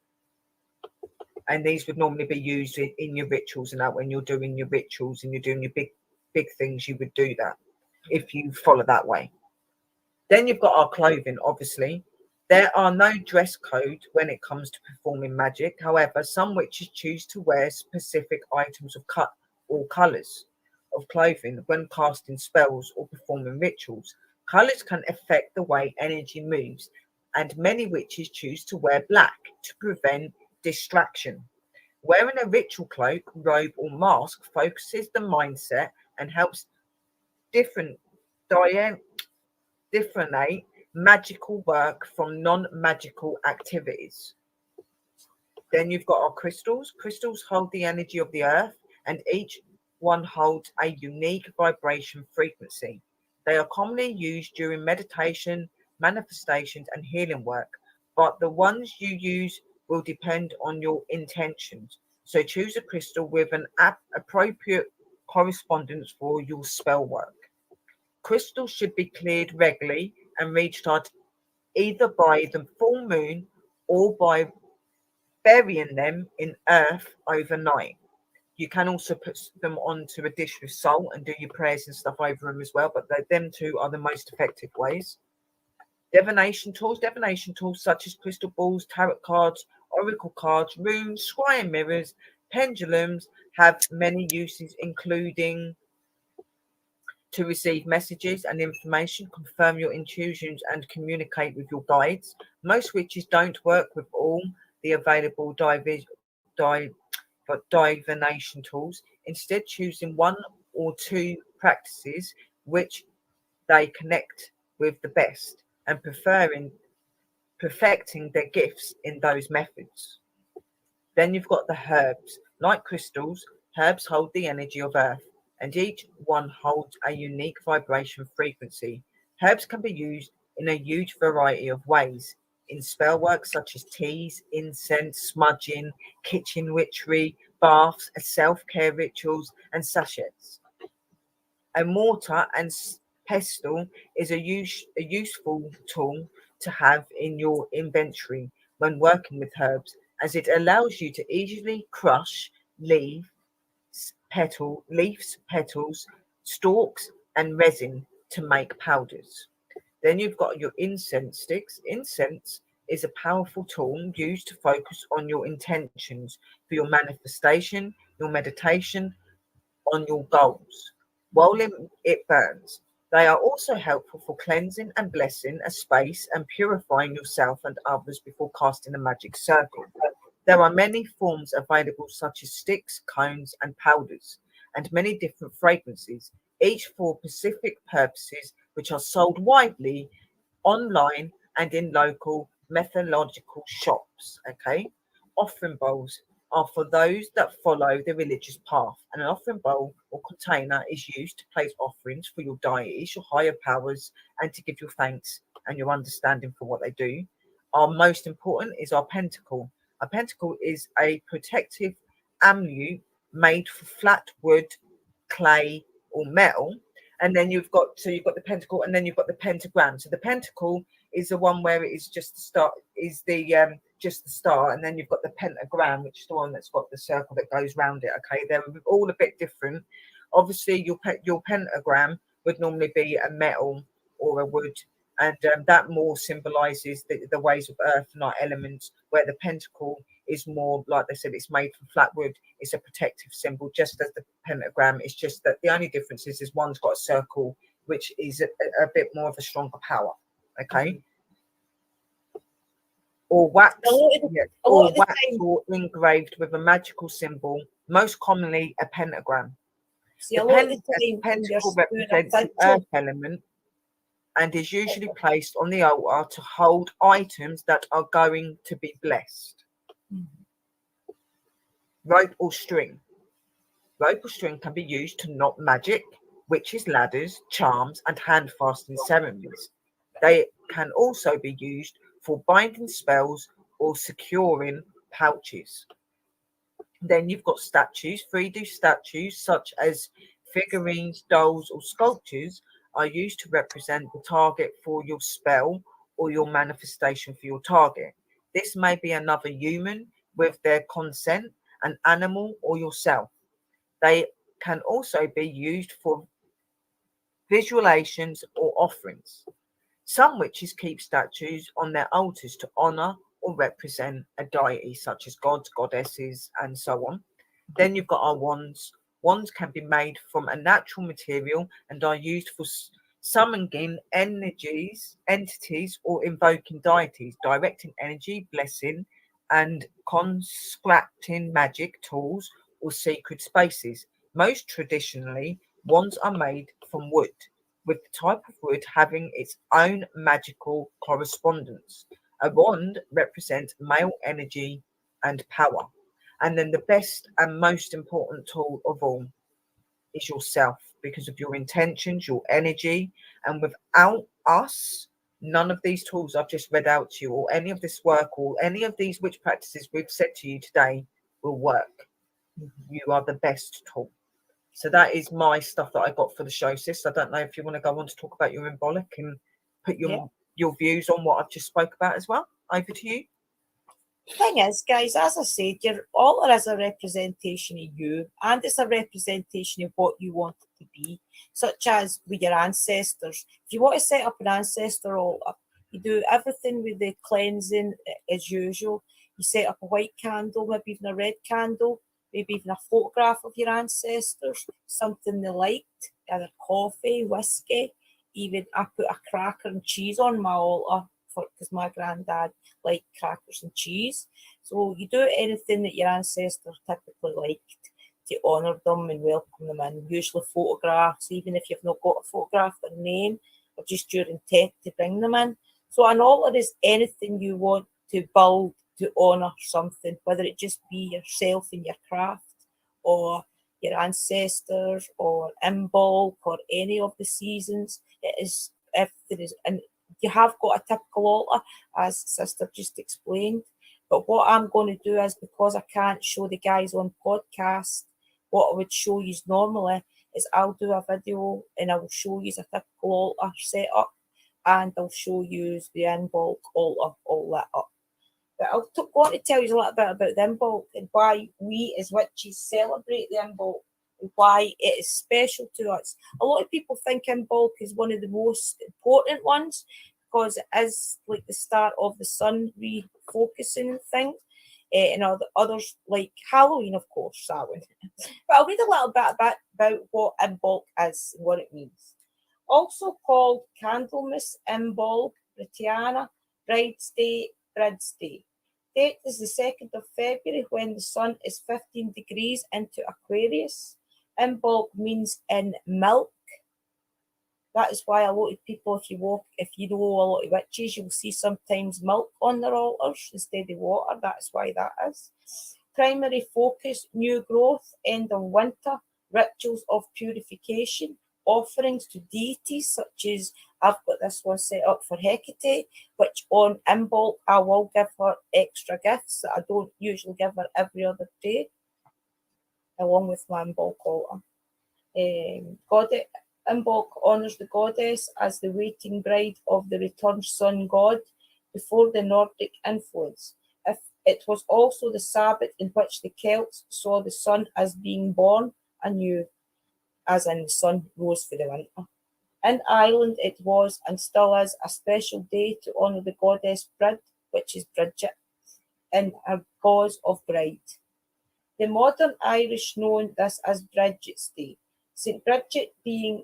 Speaker 1: And these would normally be used in your rituals, and that when you're doing your rituals and you're doing your big things, you would do that if you follow that way. Then you've got our clothing, obviously. There are no dress code when it comes to performing magic. However, some witches choose to wear specific items of cut or colours of clothing when casting spells or performing rituals. Colours can affect the way energy moves, and many witches choose to wear black to prevent distraction. Wearing a ritual cloak, robe, or mask focuses the mindset and helps differentiate magical work from non-magical activities. Then you've got our crystals. Crystals hold the energy of the earth, and each one holds a unique vibration frequency. They are commonly used during meditation, manifestations, and healing work, but the ones you use will depend on your intentions. So choose a crystal with an appropriate correspondence for your spell work. Crystals should be cleared regularly and recharged either by the full moon or by burying them in earth overnight. You can also put them onto a dish with salt and do your prayers and stuff over them as well, but them two are the most effective ways. Divination tools such as crystal balls, tarot cards, oracle cards, runes, scrying mirrors, pendulums have many uses, including to receive messages and information, confirm your intuitions, and communicate with your guides. Most witches don't work with all the available divination tools, instead choosing one or two practices which they connect with the best and perfecting their gifts in those methods. Then you've got the herbs. Like crystals, herbs hold the energy of earth, and each one holds a unique vibration frequency. Herbs can be used in a huge variety of ways in spell work such as teas, incense, smudging, kitchen witchery, baths, self-care rituals, and sachets. A mortar and pestle is a useful tool to have in your inventory when working with herbs, as it allows you to easily crush leaves, petals, stalks, and resin to make powders. Then you've got your incense sticks. Incense is a powerful tool used to focus on your intentions for your manifestation, your meditation, on your goals. While it burns, they are also helpful for cleansing and blessing a space and purifying yourself and others before casting a magic circle. There are many forms available, such as sticks, cones, and powders, and many different fragrances, each for specific purposes, which are sold widely online and in local methodological shops. Okay, offering bowls are for those that follow the religious path, and an offering bowl or container is used to place offerings for your deities, your higher powers, and to give your thanks and your understanding for what they do. Our most important is our pentacle. A pentacle is a protective amulet made for flat wood, clay, or metal. And then you've got the pentacle, and then you've got the pentagram. So the pentacle is the one where it is just the start, is the just the star, and then you've got the pentagram, which is the one that's got the circle that goes round it. Okay, they're all a bit different. Obviously, your pentagram would normally be a metal or a wood, and that more symbolises the ways of earth and our elements, where the pentacle is more, like they said, it's made from flat wood. It's a protective symbol, just as the pentagram. It's just that the only difference is one's got a circle, which is a bit more of a stronger power. Okay. Or wax, or engraved with a magical symbol, most commonly a pentagram. The pentacle represents the earth element and is usually placed on the altar to hold items that are going to be blessed. Rope or string. Rope or string can be used to knot magic, witches' ladders, charms, and hand fasting ceremonies. They can also be used for binding spells or securing pouches. Then you've got statues. 3D statues such as figurines, dolls, or sculptures are used to represent the target for your spell or your manifestation for your target. This may be another human with their consent, an animal, or yourself. They can also be used for visualizations or offerings. Some witches keep statues on their altars to honor or represent a deity, such as gods, goddesses, and so on. Then you've got our wands. Wands can be made from a natural material and are used for summoning energies, entities, or invoking deities, directing energy, blessing, and conscripting magic tools or secret spaces. Most traditionally, wands are made from wood, with the type of wood having its own magical correspondence. A wand represents male energy and power. And then the best and most important tool of all is yourself, because of your intentions, your energy. And without us, none of these tools I've just read out to you, or any of this work, or any of these witch practices we've said to you today will work. You are the best tool. So that is my stuff that I got for the show, sis. I don't know if you want to go on to talk about your embolic and put your views on what I've just spoke about as well. Over to you.
Speaker 3: Thing is, guys, as I said, your altar is a representation of you, and it's a representation of what you want it to be, such as with your ancestors. If you want to set up an ancestor altar, you do everything with the cleansing as usual. You set up a white candle, maybe even a red candle, maybe even a photograph of your ancestors, something they liked, either coffee, whiskey, even I put a cracker and cheese on my altar because my granddad liked crackers and cheese. So you do anything that your ancestors typically liked to honour them and welcome them in. Usually photographs, even if you've not got a photograph, their name, or just your intent to bring them in. So an altar is anything you want to build to honour something, whether it just be yourself and your craft, or your ancestors, or in bulk, or any of the seasons. It is, if there is, and you have got a typical altar, as Sister just explained. But what I'm going to do is, because I can't show the guys on podcast what I would show you normally, is I'll do a video and I will show you a typical altar setup, and I'll show you the in bulk altar all that up. But I want to tell you a little bit about the in bulk and why we as witches celebrate the in bulk and why it is special to us. A lot of people think in bulk is one of the most important ones because it is like the start of the sun refocusing things. And others like Halloween, of course, Samhain. But I'll read a little bit about what in bulk is and what it means. Also called Candlemas, Imbolc, Britannia, Bride's Day, Brid's Day. Date is the 2nd of February when the sun is 15 degrees into Aquarius. Imbolc means in milk. That is why a lot of people, if you know a lot of witches, you'll see sometimes milk on their altars instead of water. That's why that is. Primary focus, new growth, end of winter, rituals of purification, offerings to deities such as, I've got this one set up for Hecate, which on Imbolc I will give her extra gifts that I don't usually give her every other day, along with my Imbolc altar. Imbolc honours the goddess as the waiting bride of the returned sun god before the Nordic influence. If it was also the Sabbath in which the Celts saw the sun as being born anew, as in the sun rose for the winter. In Ireland, it was and still is a special day to honour the goddess Brid, which is Bridget, and a cause of bride. The modern Irish know this as Bridget's Day, St. Bridget being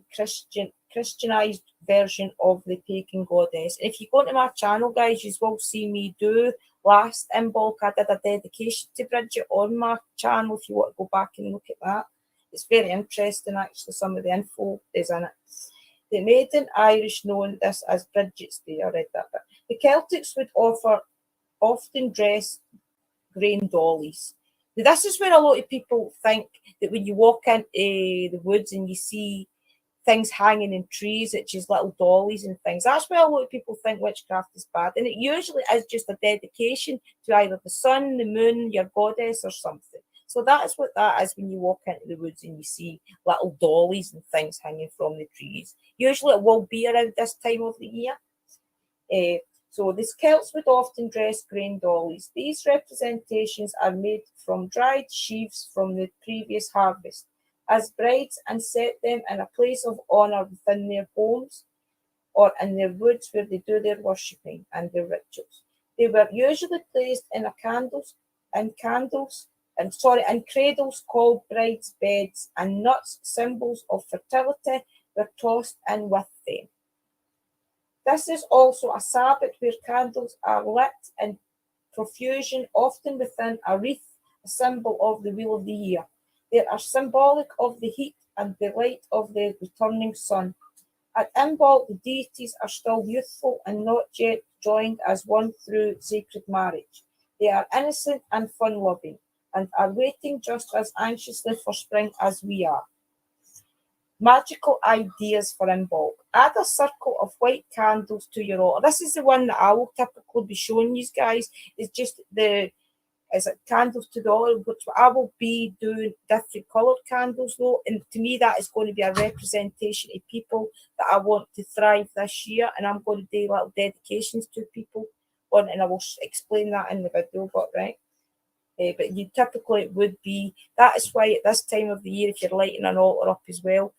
Speaker 3: Christianized version of the pagan goddess. And if you go to my channel, guys, you will see me do last Imbolc. I did a dedication to Bridget on my channel if you want to go back and look at that. It's very interesting, actually, some of the info is in it. The maiden Irish known this as Bridget's Day. I read that bit. The Celtics would often dress grain dollies. Now, this is where a lot of people think that when you walk into the woods and you see things hanging in trees, it's just little dollies and things. That's where a lot of people think witchcraft is bad. And it usually is just a dedication to either the sun, the moon, your goddess, or something. So that is what that is when you walk into the woods and you see little dollies and things hanging from the trees. Usually it will be around this time of the year. So the Celts would often dress grain dollies. These representations are made from dried sheaves from the previous harvest as brides and set them in a place of honour within their homes or in their woods where they do their worshipping and their rituals. They were usually placed in cradles called brides' beds, and nuts, symbols of fertility, were tossed in with them. This is also a Sabbath where candles are lit in profusion, often within a wreath, a symbol of the wheel of the year. They are symbolic of the heat and the light of the returning sun. At Imbolc, the deities are still youthful and not yet joined as one through sacred marriage. They are innocent and fun-loving, and are waiting just as anxiously for spring as we are. Magical ideas for Imbolc. Add a circle of white candles to your altar. This is the one that I will typically be showing you guys. It's just candles to the altar, which I will be doing different coloured candles though. And to me, that is going to be a representation of people that I want to thrive this year. And I'm going to do little dedications to people on, and I will explain that in the video, but right. But you typically would be, that is why at this time of the year, if you're lighting an altar up as well.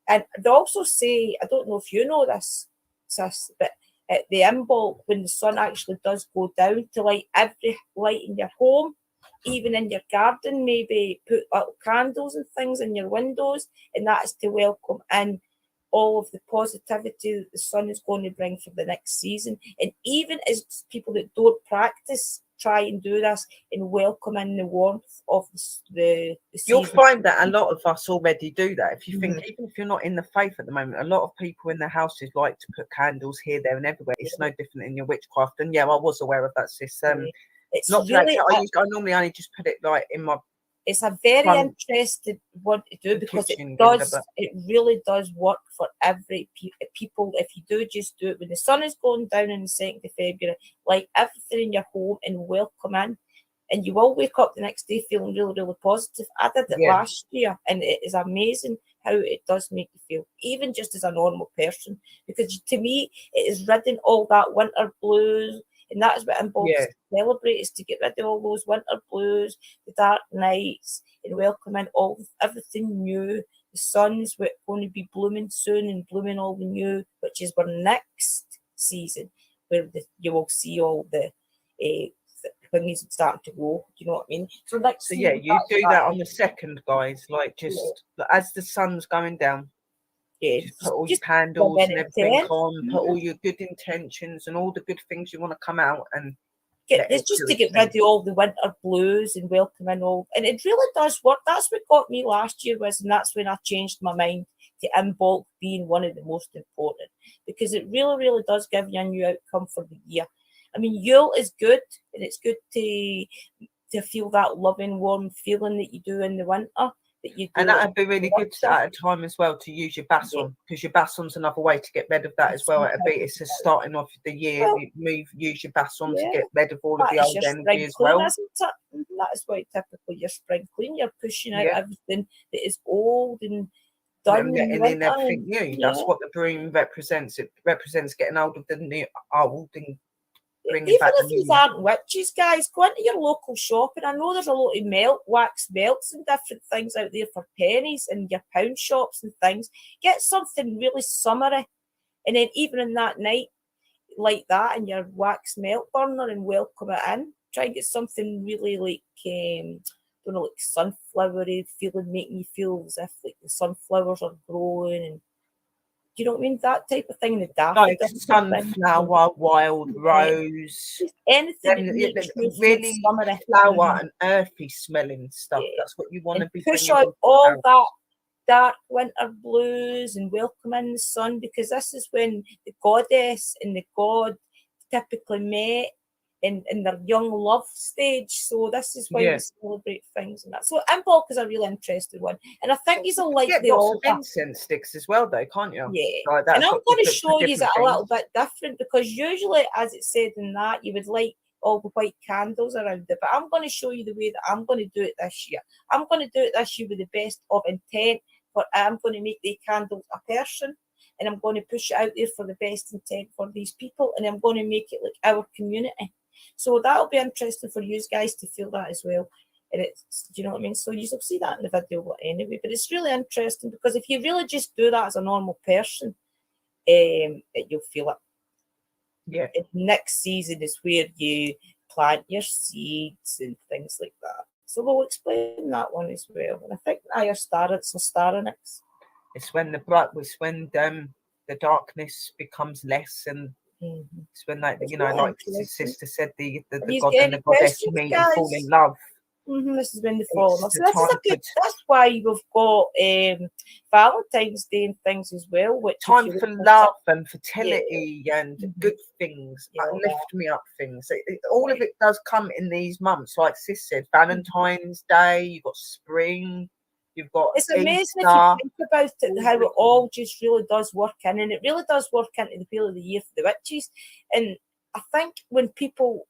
Speaker 3: And they also say, I don't know if you know this, sis, but at the Imbolc, when the sun actually does go down, to light every light in your home, even in your garden, maybe put little candles and things in your windows, and that is to welcome in all of the positivity that the sun is going to bring for the next season. And even as people that don't practice try and do this and welcome in the warmth of the season.
Speaker 1: You'll find that a lot of us already do that. If you think, even if you're not in the faith at the moment, a lot of people in their houses like to put candles here, there, and everywhere. It's no different in your witchcraft. And yeah, I was aware of that, sis.
Speaker 3: It's
Speaker 1: not
Speaker 3: really,
Speaker 1: I normally only just put it like in my.
Speaker 3: It's a very interesting one to do because it really does work for every people. If you do just do it when the sun is going down on the 2nd of February, like everything in your home and welcome in, and you will wake up the next day feeling really, really positive. I did it last year, and it is amazing how it does make you feel, even just as a normal person, because to me, it is ridding all that winter blues. And that is what Imbolc celebrate, is to get rid of all those winter blues, the dark nights, and welcome in everything new. The sun's going to be blooming soon and blooming all the new, which is our next season, where you will see all the things starting to go. Do you know what I mean? So
Speaker 1: yeah, you do that on the 2nd, guys. Like just as the sun's going down. Yeah, just put all your candles and everything on, put all your good intentions and all the good things you want to come out and
Speaker 3: it's just to get rid of all the winter blues and welcome in all, and it really does work. That's what got me last year and that's when I changed my mind to Imbolc being one of the most important, because it really, really does give you a new outcome for the year. I mean, Yule is good, and it's good to feel that loving, warm feeling that you do in the winter.
Speaker 1: And that would be really good at a time as well to use your basson, because your basson's another way to get rid of that as well. It's just starting off the year, use your basson to get rid of all of the old energy as well.
Speaker 3: That is why typically your spring clean, you're pushing out everything that is old and done.
Speaker 1: And getting in everything new. That's what the broom represents. It represents getting hold of the new, old and
Speaker 3: even if you aren't witches, guys, go into your local shop, and I know there's a lot of wax melts and different things out there for pennies in your pound shops and things. Get something really summery, and then even in that night like that in your wax melt burner and welcome it in. Try and get something really like like sunflowery feeling, making you feel as if like the sunflowers are growing, and you know what I mean? That type of thing.
Speaker 1: Like sunflower, wild rose,
Speaker 3: anything
Speaker 1: really flower and earthy smelling stuff. That's what you want to be.
Speaker 3: Push out all that dark winter blues and welcome in the sun, because this is when the goddess and the god typically met in their young love stage. So this is why we celebrate things and that. So Imbolc is a really interesting one, and I think he's a like the
Speaker 1: old incense sticks as well, though, can't you?
Speaker 3: Yeah, and I'm going to show you that a little bit different, because usually, as it said in that, you would light all the white candles around it. But I'm going to show you the way that I'm going to do it this year. I'm going to do it this year with the best of intent, but I'm going to make the candles a person, and I'm going to push it out there for the best intent for these people, and I'm going to make it like our community. So that'll be interesting for you guys to feel that as well. And it's, do you know what I mean? So you'll see that in the video anyway. But it's really interesting because if you really just do that as a normal person, you'll feel it.
Speaker 1: Yeah.
Speaker 3: And next season is where you plant your seeds and things like that. So we'll explain that one as well. And I think it's a star in it.
Speaker 1: It's when the darkness becomes less, and it's when, like, you know, like the sister said, the god and the goddess meet and fall in love.
Speaker 3: This is when they fall in love. So that's why we've got Valentine's Day and things as well. Which
Speaker 1: time for love and fertility and good things, lift me up things. All of it does come in these months. Like Sis said, Valentine's Day, you've got spring, you've got
Speaker 3: It's amazing
Speaker 1: Easter.
Speaker 3: if you think about it, how it all just really does work in. And it really does work into the wheel of the year for the witches. And I think when people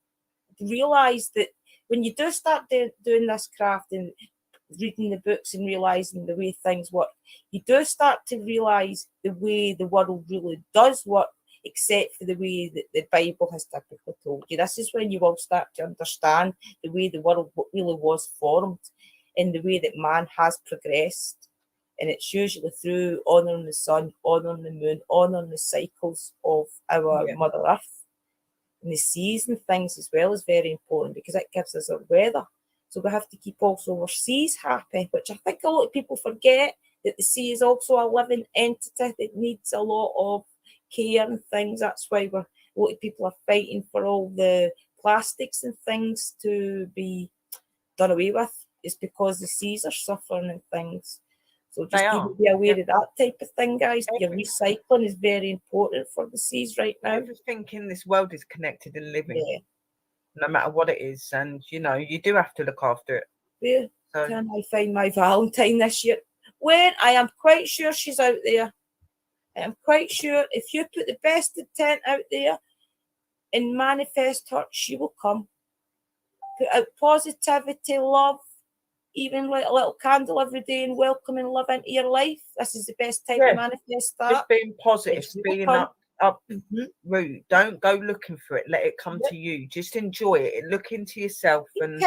Speaker 3: realise that when you do start doing this craft and reading the books and realising the way things work, you do start to realise the way the world really does work, except for the way that the Bible has typically told you. This is when you will start to understand the way the world really was formed and the way that man has progressed. And it's usually through honouring the sun, honouring the moon, honouring the cycles of our Mother Earth. And the seas and things as well is very important because it gives us our weather. So we have to keep also our seas happy, which I think a lot of people forget, that the sea is also a living entity that needs a lot of care and things. That's why a lot of people are fighting for all the plastics and things to be done away with. It's because the seas are suffering and things. So just be aware of that type of thing, guys. Your recycling is very important for the seas right now.
Speaker 1: Everything in this world is connected and living, no matter what it is. And, you know, you do have to look after it.
Speaker 3: Where can I find my Valentine this year? When I am quite sure she's out there. I am quite sure if you put the best intent out there and manifest her, she will come. Put out positivity, love, even like a little candle every day and welcoming love into your life. This is the best time to manifest that.
Speaker 1: Just being positive, being up root. Don't go looking for it. Let it come to you. Just enjoy it. Look into yourself and,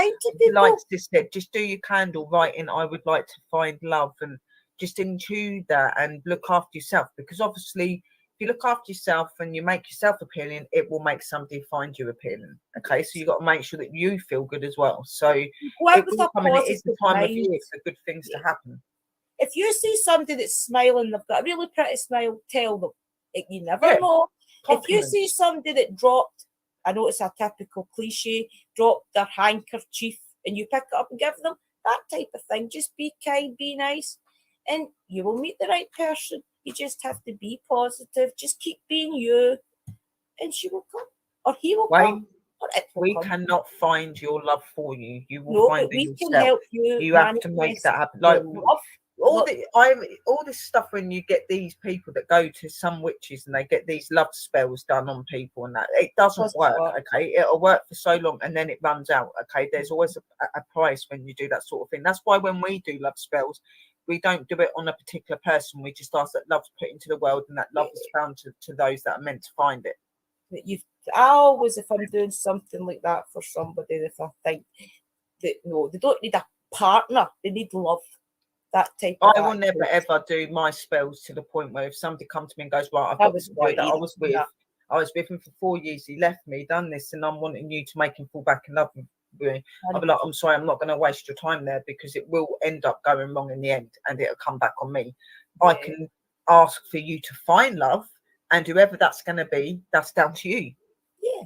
Speaker 1: like this said, just do your candle writing. I would like to find love, and just enjoy that and look after yourself. Because obviously, if you look after yourself and you make yourself appealing, it will make somebody find you appealing. Okay, so you got to make sure that you feel good as well. So it is the time of year for good things to happen.
Speaker 3: If you see somebody that's smiling, they've got a really pretty smile, tell them. You never know. If you see somebody that dropped, I know it's a typical cliche, dropped their handkerchief and you pick it up and give them, that type of thing. Just be kind, be nice, and you will meet the right person. You just have to be positive. Just keep being you, and she will come, or he will come, or it will come.
Speaker 1: Cannot find your love for you. You will find it yourself.
Speaker 3: Can help you.
Speaker 1: You have to make that happen. Like love. All this stuff, when you get these people that go to some witches and they get these love spells done on people and that, it doesn't work. Okay, it'll work for so long and then it runs out. Okay, there's always a price when you do that sort of thing. That's why when we do love spells, we don't do it on a particular person. We just ask that love's put into the world and that love is found to those that are meant to find it.
Speaker 3: I always, if I'm doing something like that for somebody, if I think that no, they don't need a partner, they need love. That type of
Speaker 1: I will never ever do my spells to the point where if somebody comes to me and goes, right, I've got this boy that I was with him for 4 years, he left me, done this, and I'm wanting you to make him fall back in love with me. I'll be like, I'm sorry, I'm not going to waste your time there because it will end up going wrong in the end and it'll come back on me. I can ask for you to find love, and whoever that's going to be, that's down to you.
Speaker 3: Yeah.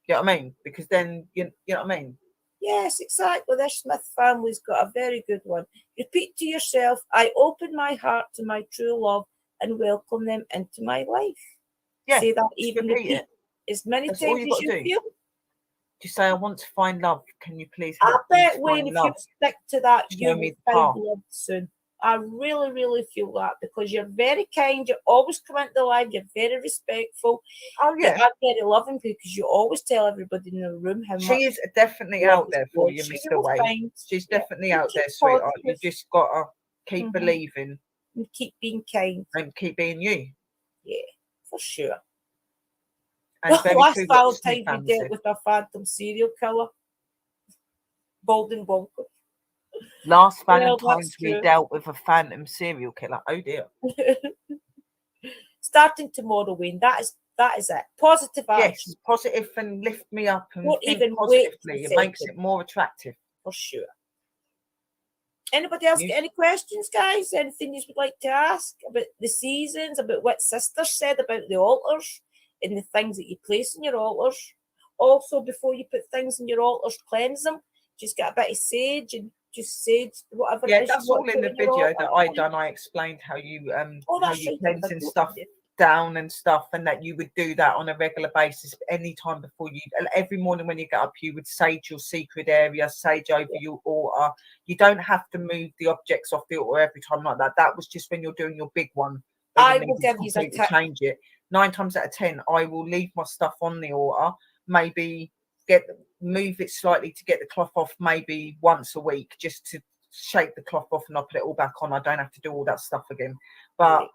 Speaker 1: You know what I mean? Because then, you know what I mean?
Speaker 3: Yes, exactly. This Smith family's got a very good one. Repeat to yourself, I open my heart to my true love and welcome them into my life. Yeah, say that, even repeat it as many times as you feel.
Speaker 1: Just say, I want to find love. Can you please
Speaker 3: help me? I bet, Wayne, if you stick to that, you will find love soon. I really, really feel that because you're very kind. You always come into the live. You're very respectful.
Speaker 1: Oh
Speaker 3: You
Speaker 1: yeah,
Speaker 3: are very loving because you always tell everybody in the room how much
Speaker 1: she is definitely
Speaker 3: love
Speaker 1: out
Speaker 3: is
Speaker 1: there for
Speaker 3: good.
Speaker 1: you,
Speaker 3: She
Speaker 1: Mr.
Speaker 3: will
Speaker 1: Wayne.
Speaker 3: find-
Speaker 1: She's
Speaker 3: yeah.
Speaker 1: definitely out
Speaker 3: Keep
Speaker 1: there, sweetheart. You
Speaker 3: positive.
Speaker 1: just gotta keep
Speaker 3: Mhm.
Speaker 1: believing
Speaker 3: And keep being kind.
Speaker 1: and keep being you.
Speaker 3: Yeah, for sure.
Speaker 1: And very
Speaker 3: Last
Speaker 1: true what Sniff
Speaker 3: Valentine's we
Speaker 1: Bam
Speaker 3: dealt
Speaker 1: said.
Speaker 3: with a phantom serial killer. Golden Bonkers.
Speaker 1: Last
Speaker 3: Well,
Speaker 1: Valentine's
Speaker 3: that's
Speaker 1: we
Speaker 3: true.
Speaker 1: dealt with a phantom serial killer. Oh dear.
Speaker 3: Starting tomorrow, Wayne. That is it. Positive attitude.
Speaker 1: Yes, positive and lift me up and
Speaker 3: Don't
Speaker 1: think
Speaker 3: even wait to
Speaker 1: positively. It
Speaker 3: say
Speaker 1: makes
Speaker 3: it.
Speaker 1: it more attractive.
Speaker 3: For sure. Anybody else
Speaker 1: You-
Speaker 3: get any questions, guys? Anything you would like to ask about the seasons, about what Sister said about the altars and the things that you place in your altars? Also, before you put things in your altars, cleanse them. Just get a bit of sage and just sage whatever
Speaker 1: Yeah,
Speaker 3: it is you
Speaker 1: that's
Speaker 3: want
Speaker 1: all
Speaker 3: to
Speaker 1: in
Speaker 3: put
Speaker 1: the
Speaker 3: your
Speaker 1: video
Speaker 3: altar.
Speaker 1: that I done. I explained how you
Speaker 3: Oh,
Speaker 1: how
Speaker 3: that's
Speaker 1: you
Speaker 3: right.
Speaker 1: cleansing stuff down and stuff, and that you would do that on a regular basis any time before you every morning when you get up, you would sage your secret area, sage over your altar. You don't have to move the objects off the altar every time like that. That was just when you're doing your big one.
Speaker 3: I will give you a
Speaker 1: completely
Speaker 3: tip.
Speaker 1: change it. 9 times out of 10, I will leave my stuff on the altar, maybe move it slightly to get the cloth off maybe once a week, just to shake the cloth off and I'll put it all back on. I don't have to do all that stuff again. But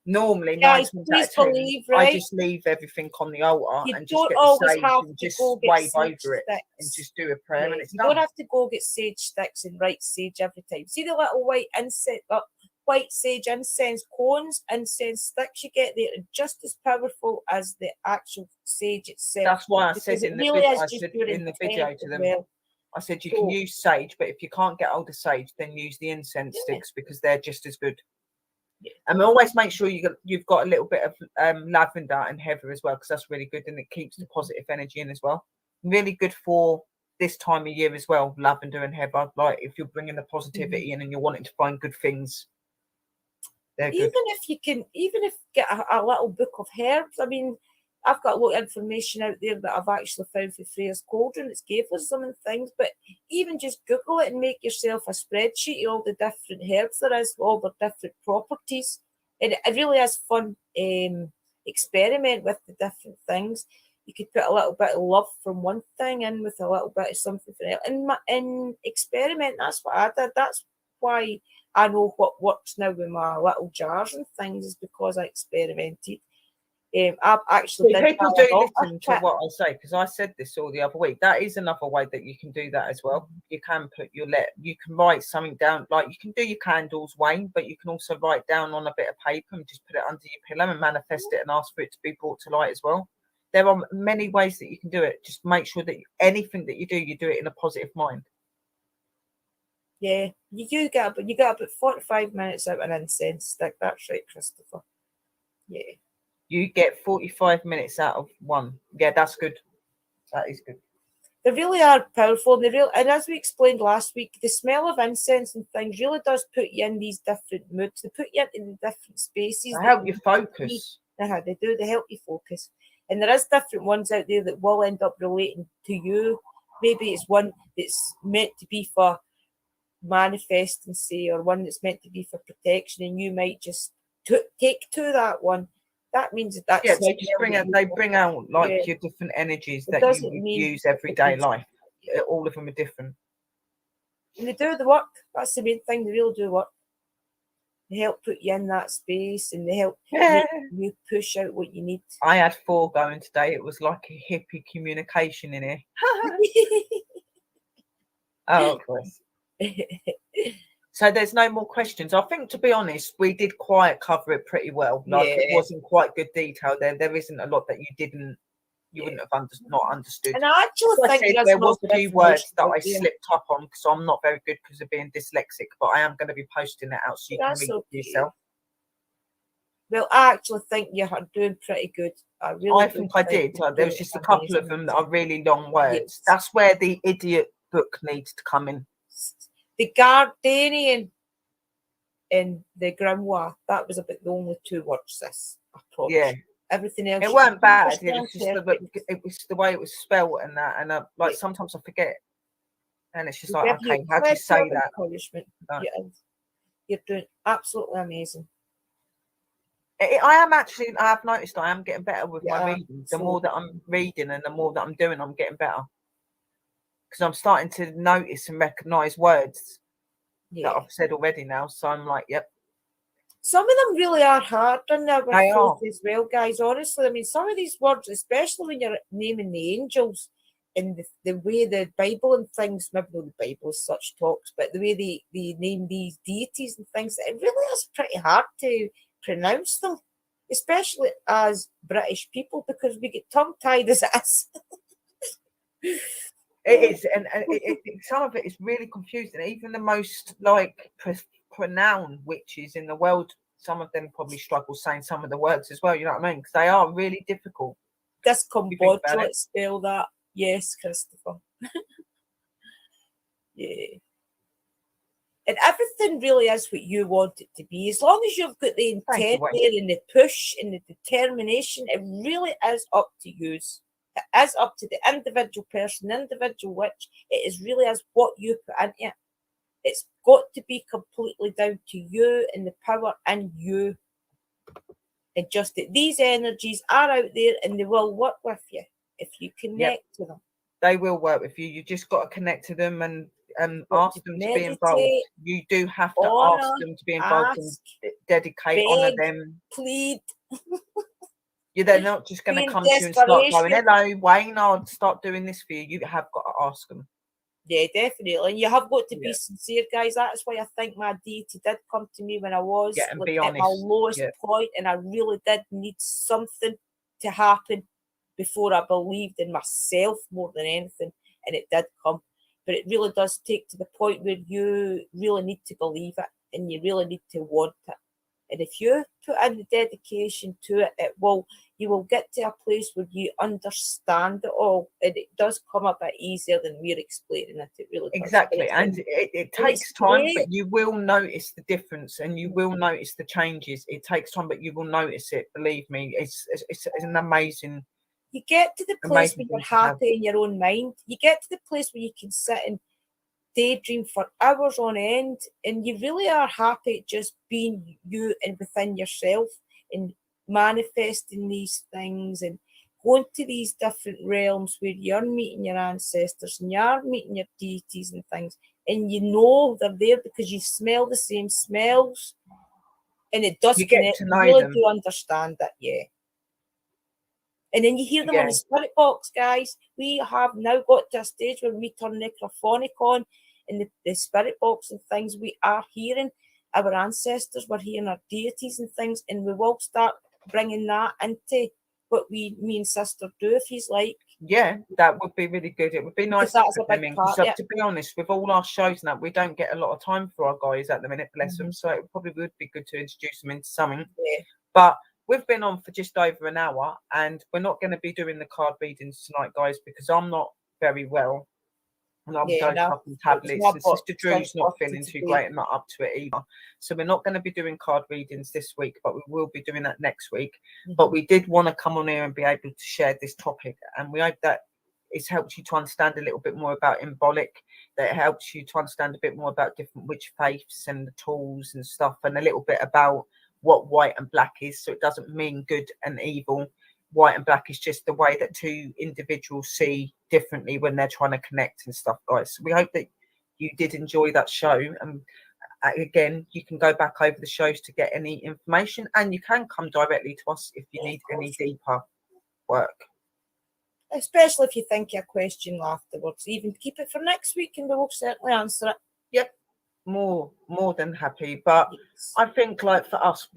Speaker 1: normally,
Speaker 3: Guys,
Speaker 1: 9 times
Speaker 3: please
Speaker 1: out of 10,
Speaker 3: believe,
Speaker 1: I
Speaker 3: right?
Speaker 1: just leave everything on the altar
Speaker 3: You
Speaker 1: and just
Speaker 3: don't
Speaker 1: get the
Speaker 3: always
Speaker 1: sage
Speaker 3: have
Speaker 1: and
Speaker 3: to
Speaker 1: just
Speaker 3: go get
Speaker 1: wave
Speaker 3: sage
Speaker 1: over it and
Speaker 3: sticks.
Speaker 1: just do a prayer and it's
Speaker 3: You
Speaker 1: done.
Speaker 3: don't have to go get sage sticks and write sage every time. See the little white sage incense cones, incense sticks you get? They're just as powerful as the actual sage itself.
Speaker 1: That's why I said
Speaker 3: because it
Speaker 1: in the
Speaker 3: really
Speaker 1: video,
Speaker 3: is
Speaker 1: I
Speaker 3: just
Speaker 1: said
Speaker 3: your
Speaker 1: in the video
Speaker 3: intent
Speaker 1: to
Speaker 3: as
Speaker 1: them,
Speaker 3: well.
Speaker 1: I said you
Speaker 3: So-
Speaker 1: can use sage, but if you can't get hold of sage, then use the incense
Speaker 3: Yeah.
Speaker 1: sticks because they're just as good.
Speaker 3: Yeah.
Speaker 1: And always make sure you've got a little bit of lavender and heather as well, because that's really good and it keeps the positive energy in as well. Really good for this time of year as well, lavender and heather. Like if you're bringing the positivity in and you're wanting to find good things, they're good.
Speaker 3: Even if get a little book of herbs. I mean, I've got a lot of information out there that I've actually found for Freya's Cauldron. It's gave us some things, but even just Google it and make yourself a spreadsheet of all the different herbs there is, all the different properties. And it really is fun. Experiment with the different things. You could put a little bit of love from one thing in with a little bit of something for it, and experiment. That's what I did. That's why I know what works now with my little jars and things, is because I experimented. I've actually did
Speaker 1: People
Speaker 3: buy
Speaker 1: do
Speaker 3: an altar
Speaker 1: listen to
Speaker 3: kit.
Speaker 1: what I say, because I said this all the other week. That is another way that you can do that as well. You can put you can write something down, like you can do your candles, Wayne, but you can also write down on a bit of paper and just put it under your pillow and manifest it and ask for it to be brought to light as well. There are many ways that you can do it. Just make sure that anything that you do it in a positive mind.
Speaker 3: Yeah, you get about 45 minutes out an incense stick. That's right, Christopher. Yeah.
Speaker 1: You get 45 minutes out of one. Yeah, that's good. That is good.
Speaker 3: They really are powerful. And as we explained last week, the smell of incense and things really does put you in these different moods. They put you into the different spaces.
Speaker 1: They help you focus.
Speaker 3: They do. They help you focus. And there is different ones out there that will end up relating to you. Maybe it's one that's meant to be for manifesting, say, or one that's meant to be for protection, and you might just take to that one. That means that's
Speaker 1: they just bring out like your different energies that you would use everyday life. All of them are different.
Speaker 3: And they do the work. That's the main thing. They really do work. They help put you in that space, and they help make you push out what you need.
Speaker 1: I had 4 going today. It was like a hippie communication in here. Oh, of course. So there's no more questions. I think, to be honest, we did quite cover it pretty well. Like it wasn't quite good detail there. There isn't a lot that you wouldn't have not understood.
Speaker 3: And I actually think
Speaker 1: there was a few words that I slipped up on because I'm not very good because of being dyslexic, but I am going to be posting it out so you can read it yourself.
Speaker 3: Well, I actually think you are doing pretty good. I
Speaker 1: think I did. There was just a couple of them that are really long words. Yes. That's where the idiot book needs to come in.
Speaker 3: The Gardenian and the Grimoire, that was about the only 2 words this. I promise. Yeah. Everything else.
Speaker 1: It weren't bad. It was just the way it was spelled and that. And sometimes I forget. And it's just like, okay, how do you say that?
Speaker 3: You're doing absolutely amazing.
Speaker 1: I have noticed I am getting better with my
Speaker 3: Yeah,
Speaker 1: reading. The
Speaker 3: so-
Speaker 1: more that I'm reading and the more that I'm doing, I'm getting better. Because I'm starting to notice and recognise words that
Speaker 3: Yeah.
Speaker 1: I've said already now. So I'm like, yep,
Speaker 3: Some of them really are hard in our
Speaker 1: They are.
Speaker 3: faith as well, guys. Honestly, I mean, some of these words, especially when you're naming the angels and the way the Bible and things, maybe not the Bible as such talks, but the way they name these deities and things, it really is pretty hard to pronounce them, especially as British people, because we get tongue-tied as it is.
Speaker 1: it is. And some of it is really confusing. Even the most like renowned witches in the world, some of them probably struggle saying some of the words as well. You know what I mean? Because they are really difficult.
Speaker 3: Discombobulated, let's spell that. Yes, Christopher. Yeah. And everything really is what you want it to be. As long as you've got the intent there and the push and the determination, it really is up to you. It is up to the individual person, individual witch. It is really is what you put into it. It's got to be completely down to you and the power in you. And just that these energies are out there and they will work with you if you connect to them.
Speaker 1: They will work with you. You just got to connect to them and ask them to be involved. You do have to ask them to be involved and dedicate, honour them.
Speaker 3: Plead.
Speaker 1: They're not just going to come to you and start going, hello, Wayne, I'll start doing this for you. You have got to ask them.
Speaker 3: Yeah, definitely. And you have got to be sincere, guys. That's why I think my deity did come to me when I was at my lowest point, and I really did need something to happen before I believed in myself more than anything. And it did come. But it really does take to the point where you really need to believe it and you really need to want it. And if you put in the dedication to it, you will get to a place where you understand it all. And it does come a bit easier than we're explaining it. It really does.
Speaker 1: Exactly. And it takes time, but you will notice the difference and you will notice the changes. It takes time, but you will notice it. Believe me, it's an amazing.
Speaker 3: You get to the place where you're happy in your own mind. You get to the place where you can sit and daydream for hours on end, and you really are happy just being you and within yourself and manifesting these things and going to these different realms where you're meeting your ancestors and you're meeting your deities and things, and you know they're there because you smell the same smells, and it does connect. You really do understand that, And then you hear them on the spirit box, guys. We have now got to a stage where we turn necrophonic on in the spirit box and things. We are hearing our ancestors, we're hearing our deities and things, and we will start bringing that into what me and sister do, if he's like.
Speaker 1: Yeah, that would be really good. It would be nice to put them in. To be honest, with all our shows now, we don't get a lot of time for our guys at the minute, bless them. So it probably would be good to introduce them into something.
Speaker 3: Yeah.
Speaker 1: But we've been on for just over an hour, and we're not going to be doing the card readings tonight, guys, because I'm not very well. And I'm dosed up on tablets. Sister Drew's not feeling too great and not up to it either. So we're not going to be doing card readings this week, but we will be doing that next week. But we did want to come on here and be able to share this topic. And we hope that it's helped you to understand a little bit more about embolic, that it helps you to understand a bit more about different witch faiths and the tools and stuff, and a little bit about what white and black is. So it doesn't mean good and evil. White and black is just the way that two individuals see differently when they're trying to connect and stuff, guys. So we hope that you did enjoy that show. And again, you can go back over the shows to get any information, and you can come directly to us if you need any deeper work.
Speaker 3: Especially if you think of a question afterwards. Even keep it for next week and we will certainly answer it.
Speaker 1: Yep. More than happy. But I think, like, for us,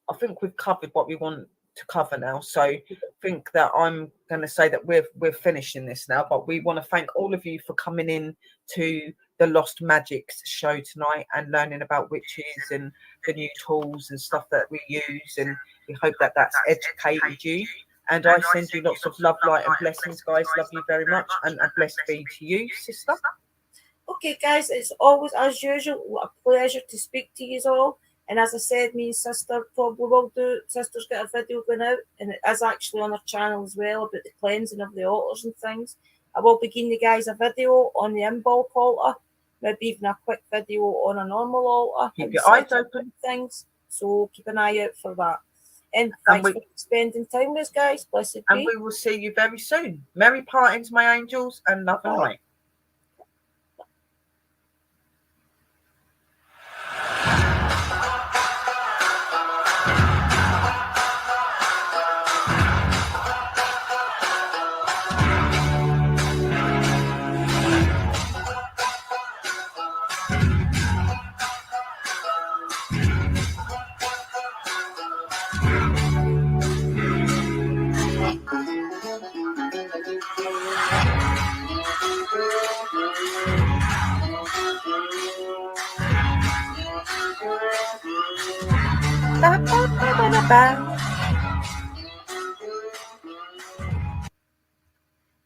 Speaker 1: I think we've covered what we want to cover now. So I think that I'm going to say that we're finishing this now, but we want to thank all of you for coming in to the Lost Magics show tonight and learning about witches and the new tools and stuff that we use, and we hope that that's educated you. And I send you lots of love, light and blessings, guys. Love you very much, and a blessed be to you, sister.
Speaker 3: Okay, guys, it's always, as usual, a pleasure to speak to you all. And as I said, me and sister probably will do. Sister's got a video going out, and it is actually on her channel as well about the cleansing of the altars and things. I will begin the guys a video on the Imbolc altar maybe even a quick video on a normal altar.
Speaker 1: Keep
Speaker 3: and
Speaker 1: your
Speaker 3: set
Speaker 1: eyes
Speaker 3: up
Speaker 1: open.
Speaker 3: Things. So keep an eye out for that. And
Speaker 1: And
Speaker 3: thanks for spending time with us, guys. Blessed
Speaker 1: And
Speaker 3: be.
Speaker 1: we will see you very soon. Merry partings, my angels, and love and light.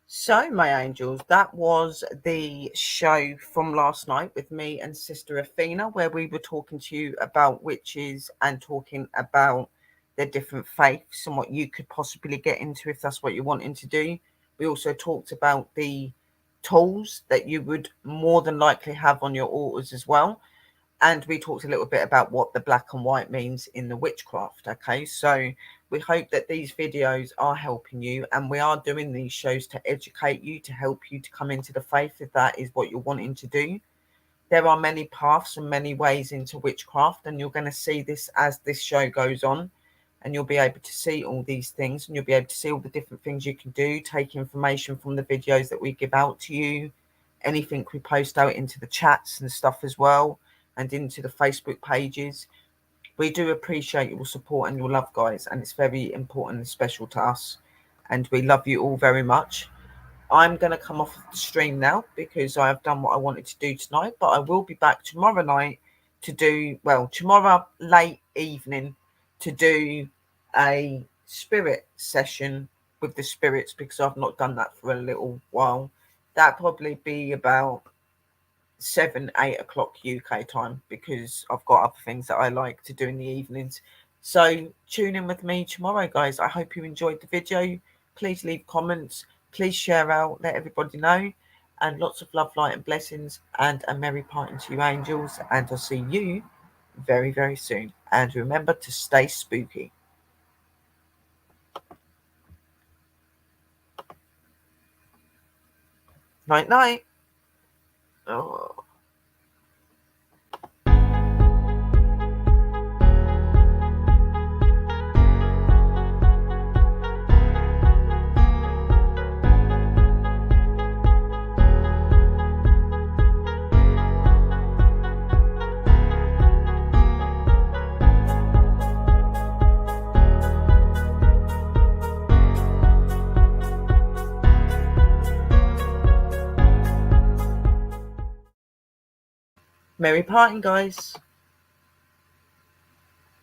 Speaker 1: So, my angels, that was the show from last night with me and Sister Aphina, where we were talking to you about witches and talking about their different faiths and what you could possibly get into if that's what you're wanting to do. We also talked about the tools that you would more than likely have on your altars as well. And we talked a little bit about what the black and white means in the witchcraft. Okay, so we hope that these videos are helping you, and we are doing these shows to educate you, to help you to come into the faith if that is what you're wanting to do. There are many paths and many ways into witchcraft, and you're going to see this as this show goes on, and you'll be able to see all these things, and you'll be able to see all the different things you can do, take information from the videos that we give out to you, anything we post out into the chats and stuff as well, and into the Facebook pages. We do appreciate your support and your love, guys, and it's very important and special to us, and we love you all very much. I'm going to come off the stream now because I have done what I wanted to do tonight, but I will be back tomorrow night to do, well, tomorrow late evening to do a spirit session with the spirits, because I've not done that for a little while. That'll probably be about 7-8 o'clock UK time, because I've got other things that I like to do in the evenings. So tune in with me tomorrow, guys. I hope you enjoyed the video. Please leave comments, please share out, let everybody know, and lots of love, light and blessings, and a merry parting to you, angels, and I'll see you very, very soon. And remember to stay spooky. Night night. Oh. Merry parting, guys.